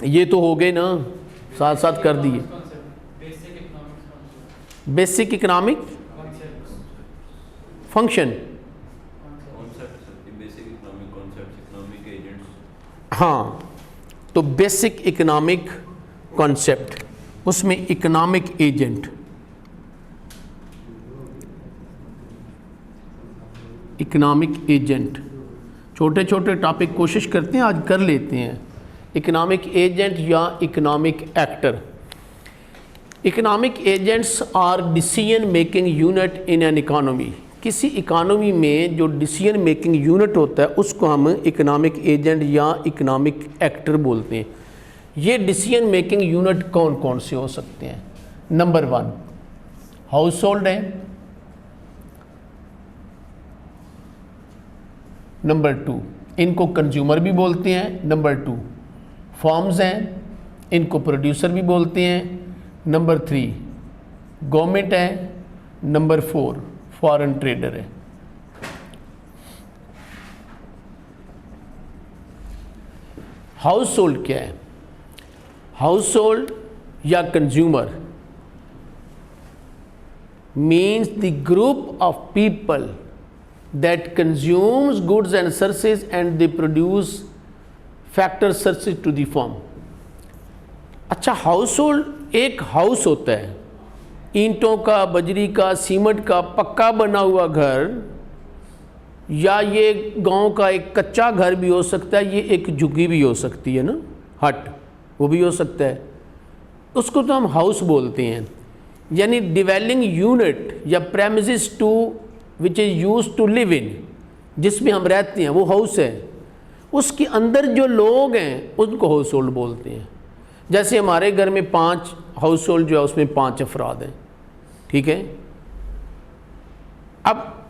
S1: ये तो हो गए ना, साथ साथ कर दिए। बेसिक इकोनॉमिक फंक्शन, हाँ, तो बेसिक इकोनॉमिक कॉन्सेप्ट, उसमें इकोनॉमिक एजेंट, इकोनॉमिक एजेंट, छोटे छोटे टॉपिक कोशिश करते हैं आज कर लेते हैं। इकोनॉमिक एजेंट या economic actor. Economic agents are decision making unit in an economy. किसी इकोनॉमी में जो डिसीजन मेकिंग यूनिट होता है उसको हम इकोनॉमिक एजेंट या इकोनॉमिक एक्टर बोलते हैं। ये डिसीजन मेकिंग यूनिट कौन कौन से हो सकते हैं? नंबर 1 हाउस होल्ड है, नंबर 2 इनको कंज्यूमर भी बोलते हैं, नंबर 2 फर्म्स हैं, इनको प्रोड्यूसर भी बोलते हैं, नंबर 3 गवर्नमेंट है, नंबर 4 फॉरेन ट्रेडर है। हाउस होल्ड क्या है? हाउस होल्ड या consumer means the group of people that consumes goods and services and they produce factor services to the firm। अच्छा, हाउस होल्ड एक हाउस होता है, ईंटों का, बजरी का, सीमेंट का पक्का बना हुआ घर, या ये गांव का एक कच्चा घर भी हो सकता है, ये एक झुग्गी भी हो सकती है ना, हट, वो भी हो सकता है, उसको तो हम हाउस बोलते हैं। यानी डिवेलिंग यूनिट या premises to which is use to live in, जिसमें हम रहते हैं वो हाउस है। उसके अंदर जो लोग हैं उनको हाउस होल्ड बोलते हैं। जैसे हमारे घर में 5 हाउस होल्ड जो है उसमें 5 अफराद हैं, ठीक है। अब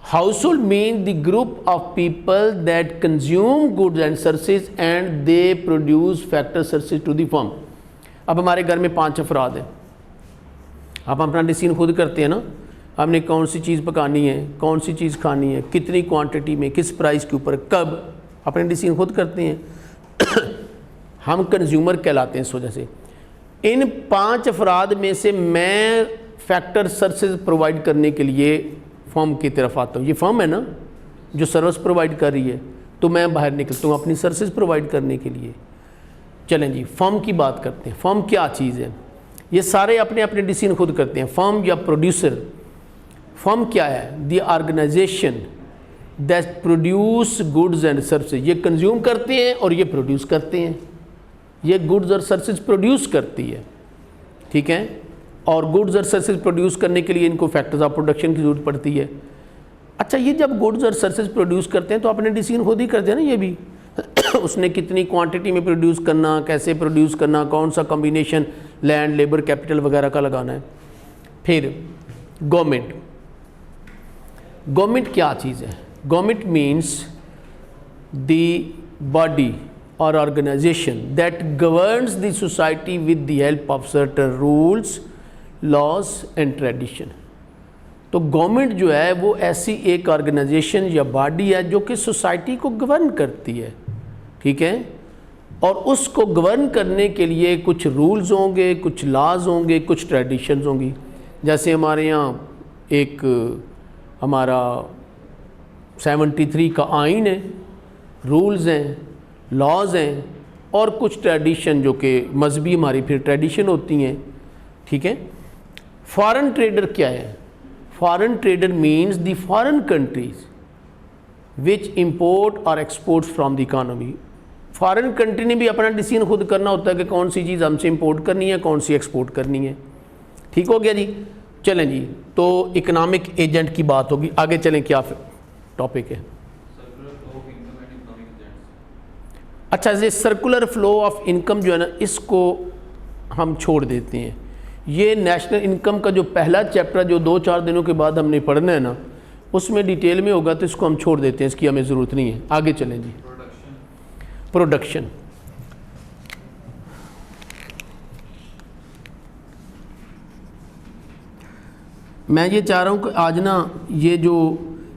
S1: household mean the group of people that consume goods and services and they produce factor services to the firm. अब हमारे घर में 5 अफराद हैं, आप अपना डिसीजन खुद करते हैं ना, हमने कौन सी चीज़ पकानी है, कौन सी चीज़ खानी है, कितनी क्वांटिटी में, किस प्राइस के ऊपर, कब, अपने डिसीजन खुद करते हैं। हम कंज्यूमर कहलाते हैं इस वजह से। इन 5 अफराद में से मैं फैक्टर सर्विसेज प्रोवाइड करने के लिए फर्म की तरफ आता हूँ। ये फर्म है ना जो सर्विस प्रोवाइड कर रही है, तो मैं बाहर निकलता हूँ अपनी सर्विसेज प्रोवाइड करने के लिए। चलें जी, फर्म की बात करते हैं। फर्म क्या चीज़ है? ये सारे अपने अपने डिसीजन खुद करते हैं। फर्म या प्रोड्यूसर, फर्म क्या है? The organisation that produce goods and services. ये कंज्यूम करते हैं और ये प्रोड्यूस करते हैं, ये गुड्स और सर्विसेज प्रोड्यूस करती है, ठीक है। और गुड्स और सर्विसेज प्रोड्यूस करने के लिए इनको फैक्टर्स ऑफ प्रोडक्शन की जरूरत पड़ती है। अच्छा, ये जब गुड्स और सर्विसेज प्रोड्यूस करते हैं तो अपने डिसीजन खुद ही करते हैं ना, ये भी उसने कितनी क्वांटिटी में प्रोड्यूस करना, कैसे प्रोड्यूस करना, कौन सा कॉम्बिनेशन लैंड, लेबर, कैपिटल वगैरह का लगाना है। फिर गवर्नमेंट, गवर्नमेंट क्या चीज़ है? गवर्नमेंट मीन्स द बॉडी और organisation that governs the society with the help of certain rules, laws and tradition. तो गवर्नमेंट जो है वो ऐसी एक ऑर्गेनाइजेशन या बॉडी है जो कि सोसाइटी को गवर्न करती है, ठीक है। और उसको गवर्न करने के लिए कुछ रूल्स होंगे, कुछ लॉज होंगे, कुछ ट्रेडिशंस होंगी। जैसे हमारे यहाँ एक हमारा 73 का आइन है, रूल्स हैं, लॉज हैं, और कुछ ट्रेडिशन जो कि मजहबी हमारी फिर ट्रेडिशन होती हैं, ठीक है। फॉरेन ट्रेडर क्या है? Foreign trader means the foreign countries which import और exports from the economy. Foreign country ने भी अपना डिसीजन खुद करना होता है कि कौन सी चीज़ हमसे इंपोर्ट करनी है, कौन सी एक्सपोर्ट करनी है। ठीक हो गया जी। चलें जी, तो इकोनॉमिक एजेंट की बात होगी। आगे चलें, क्या टॉपिक है? अच्छा, ये सर्कुलर फ्लो ऑफ इनकम जो है ना, इसको हम छोड़ देते हैं। ये नेशनल इनकम का जो पहला चैप्टर जो 2-4 दिनों के बाद हमने पढ़ना है ना, उसमें डिटेल में होगा, तो इसको हम छोड़ देते हैं, इसकी हमें ज़रूरत नहीं है। आगे चलें जी। प्रोडक्शन, मैं ये चाह रहा हूँ कि आज ना ये जो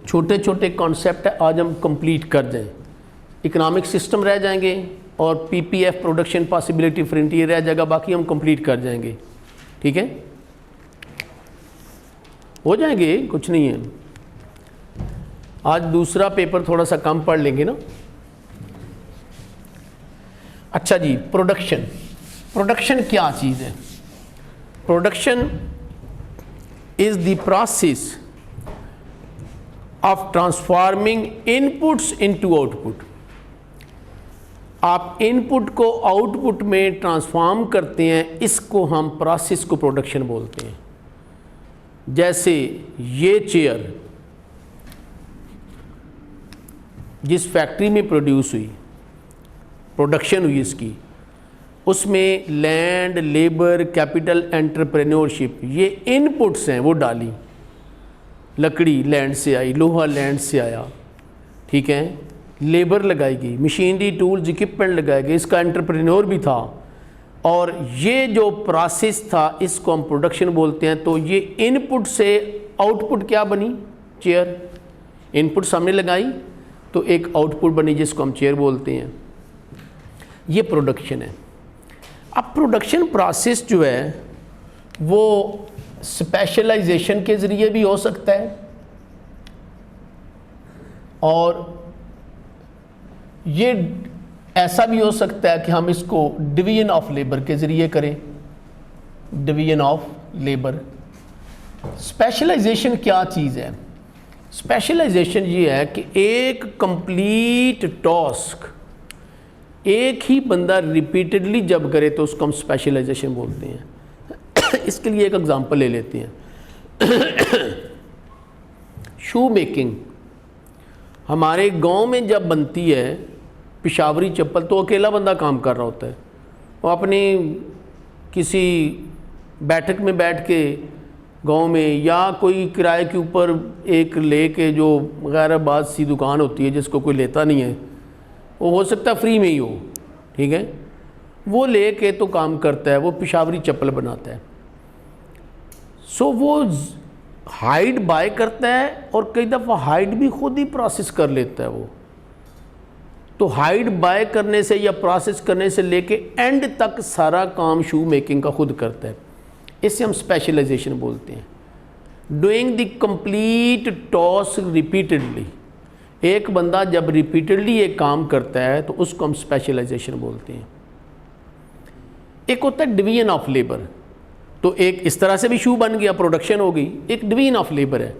S1: छोटे छोटे कॉन्सेप्ट है आज हम कंप्लीट कर दें। इकोनॉमिक सिस्टम रह जाएंगे और पीपीएफ प्रोडक्शन पॉसिबिलिटी फ्रंटियर रह जाएगा, बाकी हम कंप्लीट कर जाएंगे। ठीक है, हो जाएंगे, कुछ नहीं है। आज दूसरा पेपर थोड़ा सा कम पढ़ लेंगे ना। अच्छा जी, प्रोडक्शन। प्रोडक्शन क्या चीज़ है? Production is the process of transforming inputs into output. आप इनपुट को आउटपुट में ट्रांसफॉर्म करते हैं, इसको हम प्रोसेस को प्रोडक्शन बोलते हैं। जैसे ये चेयर जिस फैक्ट्री में प्रोड्यूस हुई, प्रोडक्शन हुई इसकी, उसमें लैंड, लेबर, कैपिटल, एंटरप्रेन्योरशिप, ये इनपुट्स हैं, वो डाली। लकड़ी लैंड से आई, लोहा लैंड से आया, ठीक है, लेबर लगाई गई, मशीनरी, टूल्स, इक्विपमेंट लगाए गए, इसका एंटरप्रेन्योर भी था, और ये जो प्रोसेस था इसको हम प्रोडक्शन बोलते हैं। तो ये इनपुट से आउटपुट क्या बनी? चेयर। इनपुट सामने लगाई तो एक आउटपुट बनी जिसको हम चेयर बोलते हैं। ये प्रोडक्शन है। अब प्रोडक्शन प्रोसेस जो है वो स्पेशलाइजेशन के ज़रिए भी हो सकता है, और ये ऐसा भी हो सकता है कि हम इसको डिवीजन ऑफ लेबर के ज़रिए करें। Division of labour. स्पेशलाइजेशन क्या चीज़ है? स्पेशलाइजेशन ये है कि एक कंप्लीट टास्क एक ही बंदा रिपीटेडली जब करे तो उसको हम स्पेशलाइजेशन बोलते हैं। इसके लिए एक एग्जांपल ले लेते हैं। शू मेकिंग हमारे गांव में जब बनती है पिशावरी चप्पल, तो अकेला बंदा काम कर रहा होता है। वो अपनी किसी बैठक में बैठ के गांव में, या कोई किराए के ऊपर एक ले के, जो गैर बात सी दुकान होती है जिसको कोई लेता नहीं है, वो हो सकता है फ्री में ही हो, ठीक है, वो ले के तो काम करता है, वो पिशावरी चप्पल बनाता है। सो वो हाइड बाय करता है, और कई दफ़ा हाइड भी खुद ही प्रोसेस कर लेता है वो। तो हाइड बाय करने से या प्रोसेस करने से लेके एंड तक सारा काम शू मेकिंग का खुद करता है। इसे हम स्पेशलाइजेशन बोलते हैं। Doing the complete task repeatedly. एक बंदा जब रिपीटेडली एक काम करता है तो उसको हम स्पेशलाइजेशन बोलते हैं। एक होता है डिवीजन ऑफ लेबर। तो एक इस तरह से भी शू बन गया, प्रोडक्शन हो गई। एक डिवीजन ऑफ लेबर है।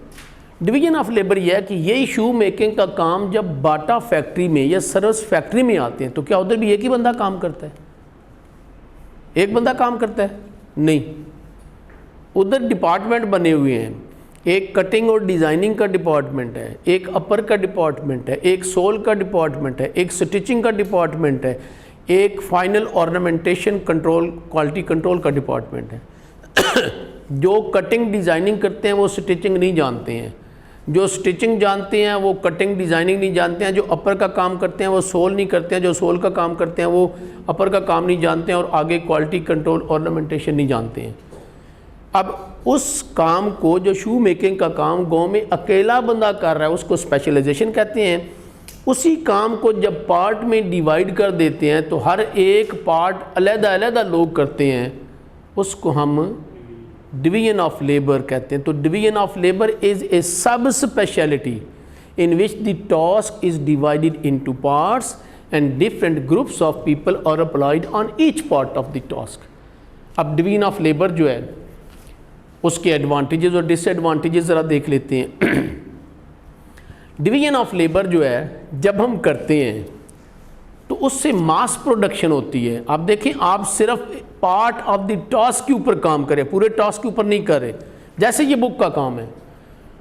S1: डिवीजन ऑफ लेबर यह है कि यही शू मेकिंग का काम जब बाटा फैक्ट्री में या सर्विस फैक्ट्री में आते हैं तो क्या उधर भी एक ही बंदा काम करता है? एक बंदा काम करता है? नहीं, उधर डिपार्टमेंट बने हुए हैं। एक कटिंग और डिज़ाइनिंग का डिपार्टमेंट है, एक अपर का डिपार्टमेंट है, एक सोल का डिपार्टमेंट है, एक स्टिचिंग का डिपार्टमेंट है, एक final ornamentation control, quality control का डिपार्टमेंट है। जो कटिंग डिज़ाइनिंग करते हैं वो स्टिचिंग नहीं जानते हैं, जो स्टिचिंग जानते हैं वो कटिंग डिज़ाइनिंग नहीं जानते हैं, जो अपर का काम करते हैं वो सोल नहीं करते हैं, जो सोल का काम करते हैं वो अपर का काम नहीं जानते हैं, और आगे क्वालिटी कंट्रोल ऑर्नामेंटेशन नहीं जानते हैं। अब उस काम को, जो शू मेकिंग का काम गांव में अकेला बंदा कर रहा है, उसको स्पेशलाइजेशन कहते हैं। उसी काम को जब पार्ट में डिवाइड कर देते हैं तो हर एक पार्ट अलग-अलग लोग करते हैं, उसको हम डिवीजन ऑफ लेबर कहते हैं। तो division of labour is a sub speciality in which the task is divided into parts and different groups of people are applied on each part of the task. अब division of labour जो है उसके advantages और disadvantages ज़रा देख लेते हैं। Division of labour जो है जब हम करते हैं तो उससे मास प्रोडक्शन होती है। आप देखें, आप सिर्फ पार्ट ऑफ द टास्क के ऊपर काम करें, पूरे टास्क के ऊपर नहीं कर रहे। जैसे ये बुक का काम है,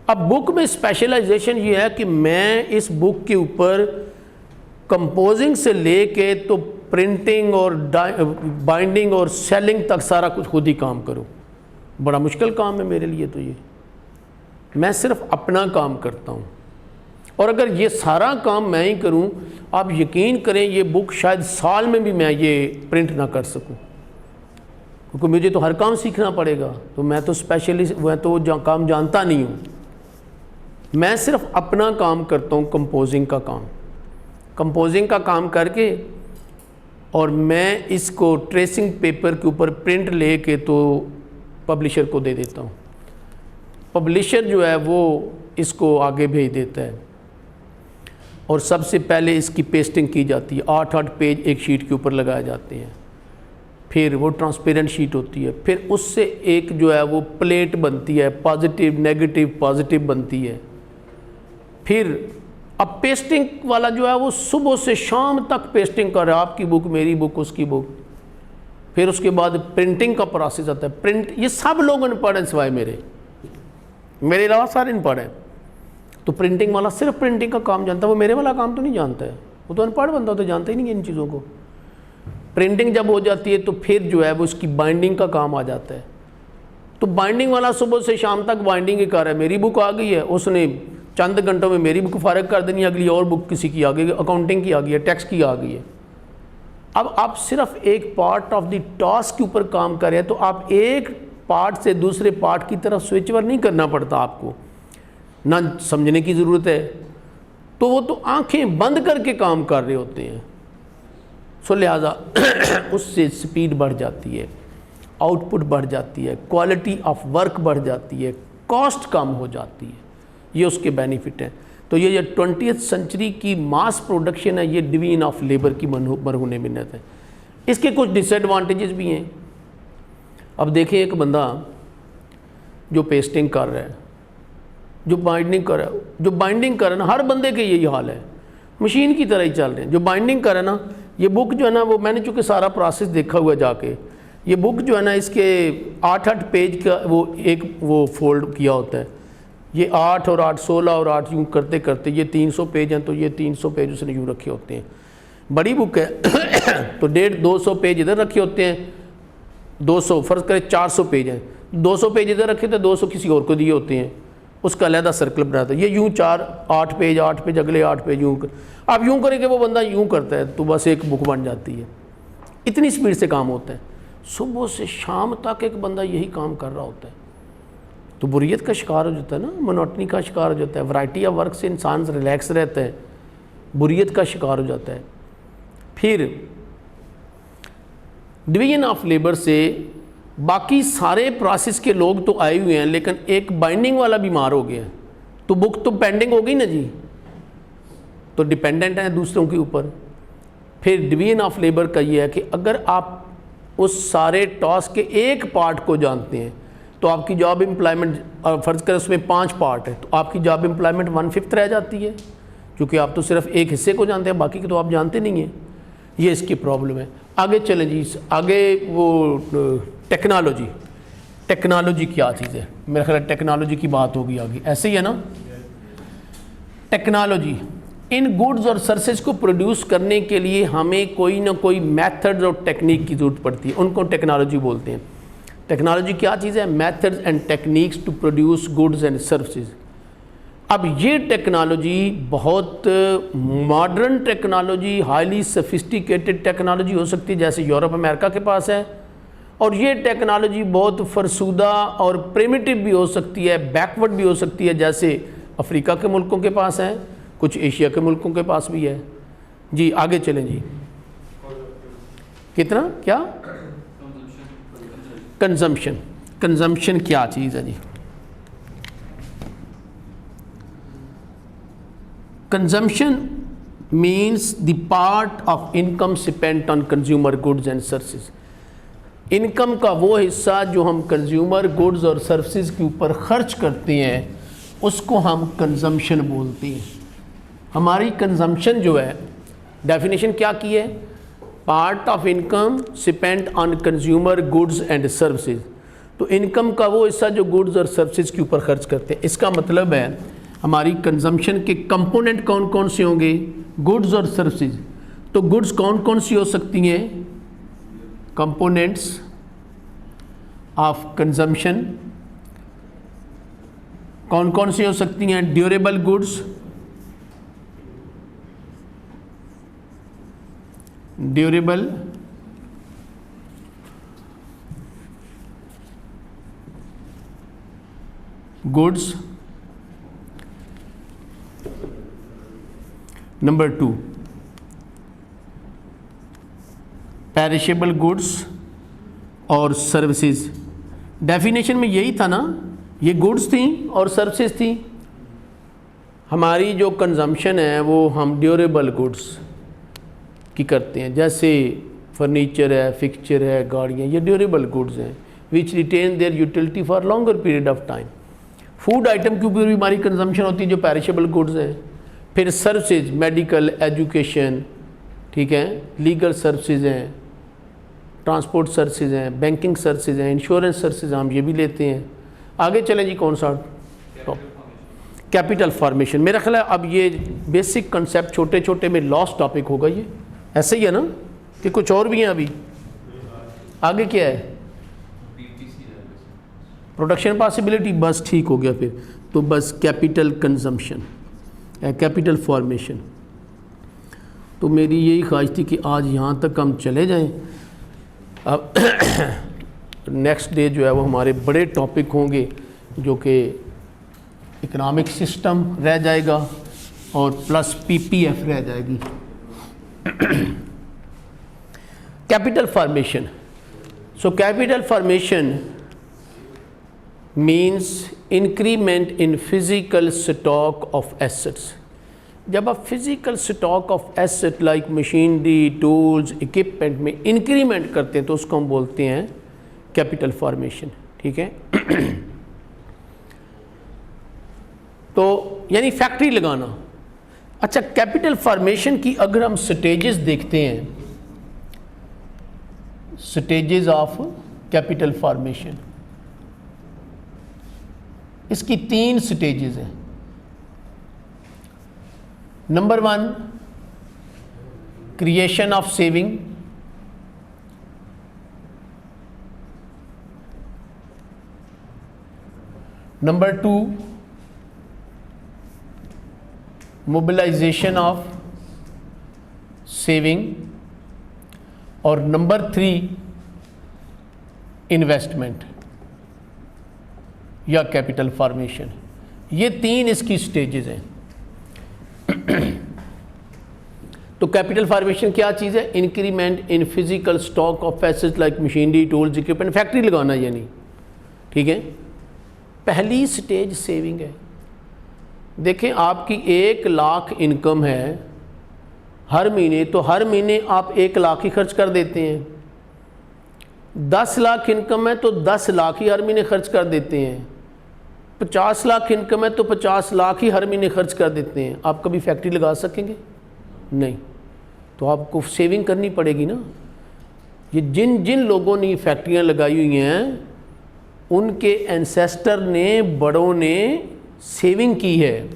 S1: अब बुक में स्पेशलाइजेशन ये है कि मैं इस बुक के ऊपर कंपोजिंग से लेके तो प्रिंटिंग और बाइंडिंग और सेलिंग तक सारा कुछ खुद ही काम करूं। बड़ा मुश्किल काम है मेरे लिए। तो ये मैं सिर्फ अपना काम करता हूं, और अगर ये सारा काम मैं ही करूं, आप यकीन करें ये बुक शायद साल में भी मैं ये प्रिंट ना कर सकूं, क्योंकि मुझे तो हर काम सीखना पड़ेगा। तो मैं तो स्पेशलिस्ट, मैं तो काम जानता नहीं हूं। मैं सिर्फ अपना काम करता हूं, कंपोजिंग का काम। कंपोजिंग का काम करके और मैं इसको ट्रेसिंग पेपर के ऊपर प्रिंट ले के तो पब्लिशर को दे देता हूँ। पब्लिशर जो है वो इसको आगे भेज देता है, और सबसे पहले इसकी पेस्टिंग की जाती है, 8-8 पेज एक शीट के ऊपर लगाए जाते हैं, फिर वो ट्रांसपेरेंट शीट होती है, फिर उससे एक जो है वो प्लेट बनती है, पॉजिटिव नेगेटिव पॉजिटिव बनती है। फिर अब पेस्टिंग वाला जो है वो सुबह से शाम तक पेस्टिंग कर रहा है, आपकी बुक, मेरी बुक, उसकी बुक। फिर उसके बाद प्रिंटिंग का प्रोसेस आता है, प्रिंट, ये सब लोग अनपढ़ हैं सिवाय मेरे अलावा सारे अनपढ़ हैं। तो प्रिंटिंग वाला सिर्फ प्रिंटिंग का काम जानता है, वो मेरे वाला काम तो नहीं जानता है, वो तो अनपढ़ बंदा, तो जानता ही नहीं है इन चीज़ों को। प्रिंटिंग जब हो जाती है तो फिर जो है वो उसकी बाइंडिंग का काम आ जाता है। तो बाइंडिंग वाला सुबह से शाम तक बाइंडिंग ही कर रहा है, मेरी बुक आ गई है, उसने चंद घंटों में मेरी बुक फारग कर देनी, अगली और बुक किसी की आ गई, अकाउंटिंग की आ गई है, टैक्स की आ गई है। अब आप सिर्फ एक पार्ट ऑफ द टास्क के ऊपर काम कर रहे हैं, तो आप एक पार्ट से दूसरे पार्ट की तरफ स्विच ओवर नहीं करना पड़ता आपको, ना समझने की ज़रूरत है, तो वो तो आंखें बंद करके काम कर रहे होते हैं। सो लिहाजा उससे स्पीड बढ़ जाती है, आउटपुट बढ़ जाती है, क्वालिटी ऑफ वर्क बढ़ जाती है, कॉस्ट कम हो जाती है, ये उसके बेनिफिट हैं। तो ये 20th सेंचुरी की मास प्रोडक्शन है, ये डिवीजन ऑफ लेबर की मरहून मिन्नत है। इसके कुछ डिसएडवांटेजेस भी हैं। अब देखें, एक बंदा जो पेस्टिंग कर रहा है, जो बाइंडिंग कर रहा है, जो बाइंडिंग कर रहा है ना, हर बंदे के यही हाल है, मशीन की तरह ही चल रहे हैं। जो बाइंडिंग कर रहा है ना, ये बुक जो है ना, वो मैंने चूँकि सारा प्रोसेस देखा हुआ जाके, ये बुक जो है ना, इसके 8-8 पेज का वो फोल्ड किया होता है, ये 8 और 8 16 और 8 यूँ करते करते ये 300 पेज हैं, तो ये 300 पेज उसने यूँ रखे होते हैं। बड़ी बुक है तो 150-200 पेज इधर रखे होते हैं, 200 फ़र्ज़ करें 400 पेज हैं, 200 पेज इधर रखे तो 200 किसी और को दिए होते हैं, उसका अलहदा सर्कल बनाता है। ये यूँ 8 पेज अगले 8 पेज यूँ आप यूँ करेंगे, वो बंदा यूँ करता है, तो बस एक बुक बन जाती है। इतनी स्पीड से काम होता है, सुबह से शाम तक एक बंदा यही काम कर रहा होता है, तो बुरियत का शिकार हो जाता है ना, मोनोटनी का शिकार हो जाता है। वैरायटी ऑफ वर्क से इंसान रिलैक्स रहता है, बुरियत का शिकार हो जाता है। फिर डिवीजन ऑफ लेबर से बाकी सारे प्रोसेस के लोग तो आए हुए हैं, लेकिन एक बाइंडिंग वाला बीमार हो गया, तो बुक तो पेंडिंग हो गई ना जी, तो डिपेंडेंट है दूसरों के ऊपर। फिर डिवीजन ऑफ लेबर का ये है कि अगर आप उस सारे टास्क के एक पार्ट को जानते हैं, तो आपकी जॉब एम्प्लॉयमेंट, फ़र्ज़ करें उसमें 5 पार्ट है, तो आपकी जॉब एम्प्लॉयमेंट 1/5 रह जाती है, क्योंकि आप तो सिर्फ एक हिस्से को जानते हैं, बाकी के तो आप जानते नहीं हैं। ये इसकी प्रॉब्लम है। आगे चलें जी, आगे वो टेक्नोलॉजी क्या चीज़ है, मेरा ख्याल टेक्नोलॉजी की बात होगी आगे, ऐसे ही है ना। टेक्नोलॉजी इन गुड्स और सर्विसेज को प्रोड्यूस करने के लिए हमें कोई ना कोई मेथड्स और टेक्निक की ज़रूरत पड़ती है, उनको टेक्नोलॉजी बोलते हैं। टेक्नोलॉजी क्या चीज़ है? Methods and techniques to produce goods and services. अब ये टेक्नोलॉजी बहुत modern technology, highly sophisticated technology हो सकती है, जैसे यूरोप अमेरिका के पास है, और ये टेक्नोलॉजी बहुत फरसूदा और प्रिमिटिव भी हो सकती है, बैकवर्ड भी हो सकती है, जैसे अफ्रीका के मुल्कों के पास है, कुछ एशिया के मुल्कों के पास भी है जी। आगे चलें जी, कितना क्या कंजम्पशन क्या चीज़ है जी? Consumption means the part of income spent on consumer goods and services. Income का वो हिस्सा जो हम कंज्यूमर गुड्स और सर्विसेज के ऊपर खर्च करते हैं, उसको हम कंजम्पशन बोलते हैं। हमारी कंजम्पशन जो है, डेफिनेशन क्या की है? Part of income spent on consumer goods and services. तो इनकम का वो हिस्सा जो गुड्स और सर्विसेज के ऊपर खर्च करते हैं। इसका मतलब है हमारी कंजम्पशन के कंपोनेंट कौन कौन से होंगे? गुड्स और सर्विसेज। तो गुड्स कौन कौन सी हो सकती हैं? कंपोनेंट्स ऑफ कंजम्पशन कौन कौन सी हो सकती हैं? Durable goods, durable goods, number 2 perishable goods और सर्विसेज। डेफिनेशन में यही था ना, ये गुड्स थी और सर्विसेज थी। हमारी जो कंजम्पशन है वो हम ड्यूरेबल गुड्स की करते हैं, जैसे फर्नीचर है, फिक्सचर है, गाड़ियाँ, ये ड्यूरेबल गुड्स हैं which retain their utility for longer period of time. Food item के ऊपर भी हमारी कंजम्पशन होती है जो पेरिशेबल गुड्स हैं। फिर सर्विसेज, मेडिकल, एजुकेशन, ठीक है, लीगल सर्विसेज हैं, ट्रांसपोर्ट सर्विसेज हैं, बैंकिंग सर्विसेज हैं, इंश्योरेंस सर्विसेज हम ये भी लेते हैं। आगे चलें जी, कौन सा टॉप? Capital formation. मेरा ख्याल है अब ये बेसिक कंसेप्ट छोटे छोटे में लॉस्ट टॉपिक होगा, ये ऐसे ही है ना कि कुछ और भी हैं अभी? आगे क्या है? प्रोडक्शन पॉसिबिलिटी, बस ठीक हो गया फिर तो बस कैपिटल कंजम्पशन, कैपिटल फॉर्मेशन। तो मेरी यही ख्वाहिश थी कि आज यहाँ तक हम चले जाएं। अब नेक्स्ट डे जो है वो हमारे बड़े टॉपिक होंगे जो कि इकोनॉमिक सिस्टम रह जाएगा और प्लस पीपीएफ रह जाएगी। Capital formation. So capital formation means increment in physical stock of assets. जब आप physical stock of asset like machinery, tools, equipment में इंक्रीमेंट करते हैं तो उसको हम बोलते हैं कैपिटल फॉर्मेशन, ठीक है। तो यानी फैक्ट्री लगाना। अच्छा, कैपिटल फॉर्मेशन की अगर हम स्टेजेस देखते हैं, स्टेजेस ऑफ कैपिटल फॉर्मेशन, इसकी 3 स्टेजेस हैं। Number 1 creation of saving, number 2 mobilisation of saving और नंबर 3 इन्वेस्टमेंट या कैपिटल फॉर्मेशन। ये 3 इसकी स्टेजेस हैं। तो कैपिटल फॉर्मेशन क्या चीज़ है? Increment in physical stock of assets like machinery, tools, equipment, factory लगाना यानी, ठीक है। पहली स्टेज सेविंग है। देखें, आपकी 1 लाख इनकम है हर महीने, तो हर महीने आप 1 लाख ही खर्च कर देते हैं। 10 लाख इनकम है तो 10 लाख ही हर महीने खर्च कर देते हैं। 50 लाख इनकम है तो 50 लाख ही हर महीने खर्च कर देते हैं। आप कभी फैक्ट्री लगा सकेंगे? नहीं। तो आपको सेविंग करनी पड़ेगी ना। ये जिन जिन लोगों ने फैक्ट्रियाँ लगाई हुई हैं उनके एंसेस्टर ने, बड़ों ने सेविंग की है।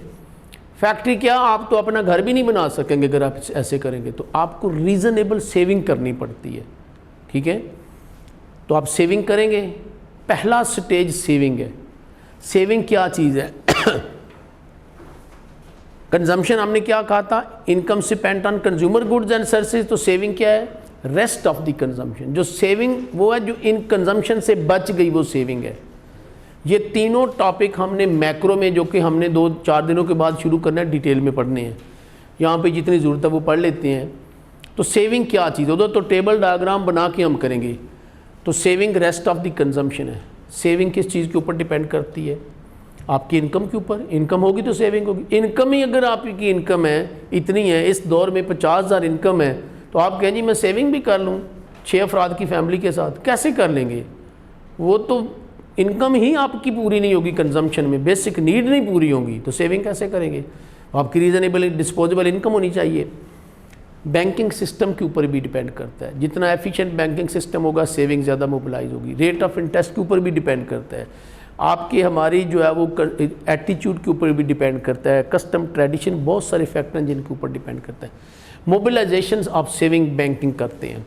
S1: फैक्ट्री क्या, आप तो अपना घर भी नहीं बना सकेंगे अगर आप ऐसे करेंगे। तो आपको रीज़नेबल सेविंग करनी पड़ती है, ठीक है। तो आप सेविंग करेंगे। पहला स्टेज सेविंग है। सेविंग क्या चीज़ है? कंजम्पशन हमने क्या कहा था? Income spent on consumer goods and services. तो सेविंग क्या है? Rest of the consumption. जो सेविंग वो है जो इन कंजम्पशन से बच गई, वो सेविंग है। ये तीनों टॉपिक हमने मैक्रो में, जो कि हमने 2-4 दिनों के बाद शुरू करना है, डिटेल में पढ़ने हैं। यहाँ पे जितनी ज़रूरत है वो पढ़ लेते हैं। तो सेविंग क्या चीज़ है? उधर तो टेबल डायग्राम बना के हम करेंगे। तो saving rest of the consumption है। सेविंग किस चीज़ के ऊपर डिपेंड करती है? आपकी इनकम के ऊपर। इनकम होगी तो सेविंग होगी। इनकम ही अगर आपकी इनकम है इतनी है, इस दौर में 50,000 इनकम है, तो आप कहें जी मैं सेविंग भी कर लूँ 6 अफराद की फैमिली के साथ, कैसे कर लेंगे? वो तो इनकम ही आपकी पूरी नहीं होगी कंजम्पशन में, बेसिक नीड नहीं पूरी होगी, तो सेविंग कैसे करेंगे? आपकी रीज़नेबल डिस्पोजेबल इनकम होनी चाहिए। बैंकिंग सिस्टम के ऊपर भी डिपेंड करता है। जितना एफिशिएंट बैंकिंग सिस्टम होगा, सेविंग ज़्यादा मोबिलाइज होगी। रेट ऑफ इंटरेस्ट के ऊपर भी डिपेंड करता है। आपकी हमारी जो है वो एटीट्यूड के ऊपर भी डिपेंड करता है। कस्टम, ट्रेडिशन, बहुत सारे फैक्टर हैं जिनके ऊपर डिपेंड करता है। मोबिलाइजेशन ऑफ सेविंग बैंकिंग करते हैं।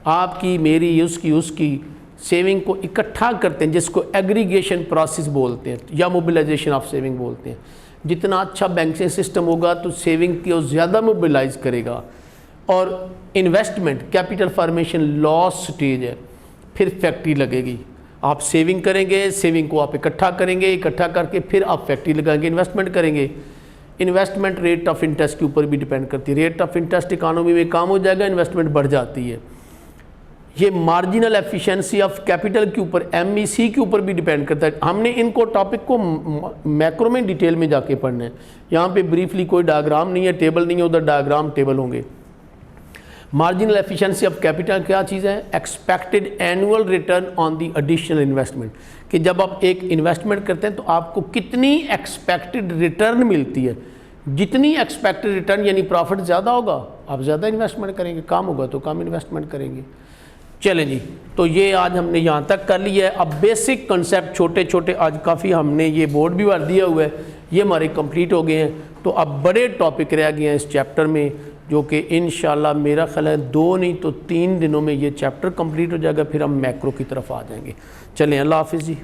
S1: आपकी, मेरी, उसकी सेविंग को इकट्ठा करते हैं, जिसको एग्रीगेशन प्रोसेस बोलते हैं या मोबिलाइजेशन ऑफ सेविंग बोलते हैं। जितना अच्छा बैंकिंग सिस्टम होगा तो सेविंग को ज़्यादा मोबिलाइज करेगा। और investment, capital formation lost stage है। फिर फैक्ट्री लगेगी। आप सेविंग करेंगे, सेविंग को आप इकट्ठा करेंगे, इकट्ठा करके फिर आप फैक्ट्री लगाएंगे, इन्वेस्टमेंट करेंगे। इन्वेस्टमेंट रेट ऑफ इंटरेस्ट के ऊपर भी डिपेंड करती है। रेट ऑफ इंटरेस्ट इकानमी में कम हो जाएगा, इन्वेस्टमेंट बढ़ जाती है। ये मार्जिनल एफिशिएंसी ऑफ कैपिटल के ऊपर, MEC के ऊपर भी डिपेंड करता है। हमने इनको टॉपिक को मैक्रो में डिटेल में जाके पढ़ना है। यहाँ पे ब्रीफली कोई डायग्राम नहीं है, टेबल नहीं है, उधर डायग्राम टेबल होंगे। मार्जिनल एफिशिएंसी ऑफ कैपिटल क्या चीज़ है? Expected annual return on the additional investment, कि जब आप एक इन्वेस्टमेंट करते हैं तो आपको कितनी एक्सपेक्टेड रिटर्न मिलती है। जितनी एक्सपेक्टेड रिटर्न यानी प्रॉफिट ज़्यादा होगा आप ज़्यादा इन्वेस्टमेंट करेंगे, कम होगा तो कम इन्वेस्टमेंट करेंगे। चलें जी, तो ये आज हमने यहाँ तक कर लिया है। अब बेसिक कंसेप्ट छोटे छोटे आज काफ़ी हमने ये बोर्ड भी भर दिया हुआ है, ये हमारे कंप्लीट हो गए हैं। तो अब बड़े टॉपिक रह गए हैं इस चैप्टर में, जो कि इंशाल्लाह मेरा ख्याल है 2 नहीं तो 3 दिनों में ये चैप्टर कंप्लीट हो जाएगा, फिर हम मैक्रो की तरफ आ जाएंगे। चलें, अल्लाह हाफिज़ जी।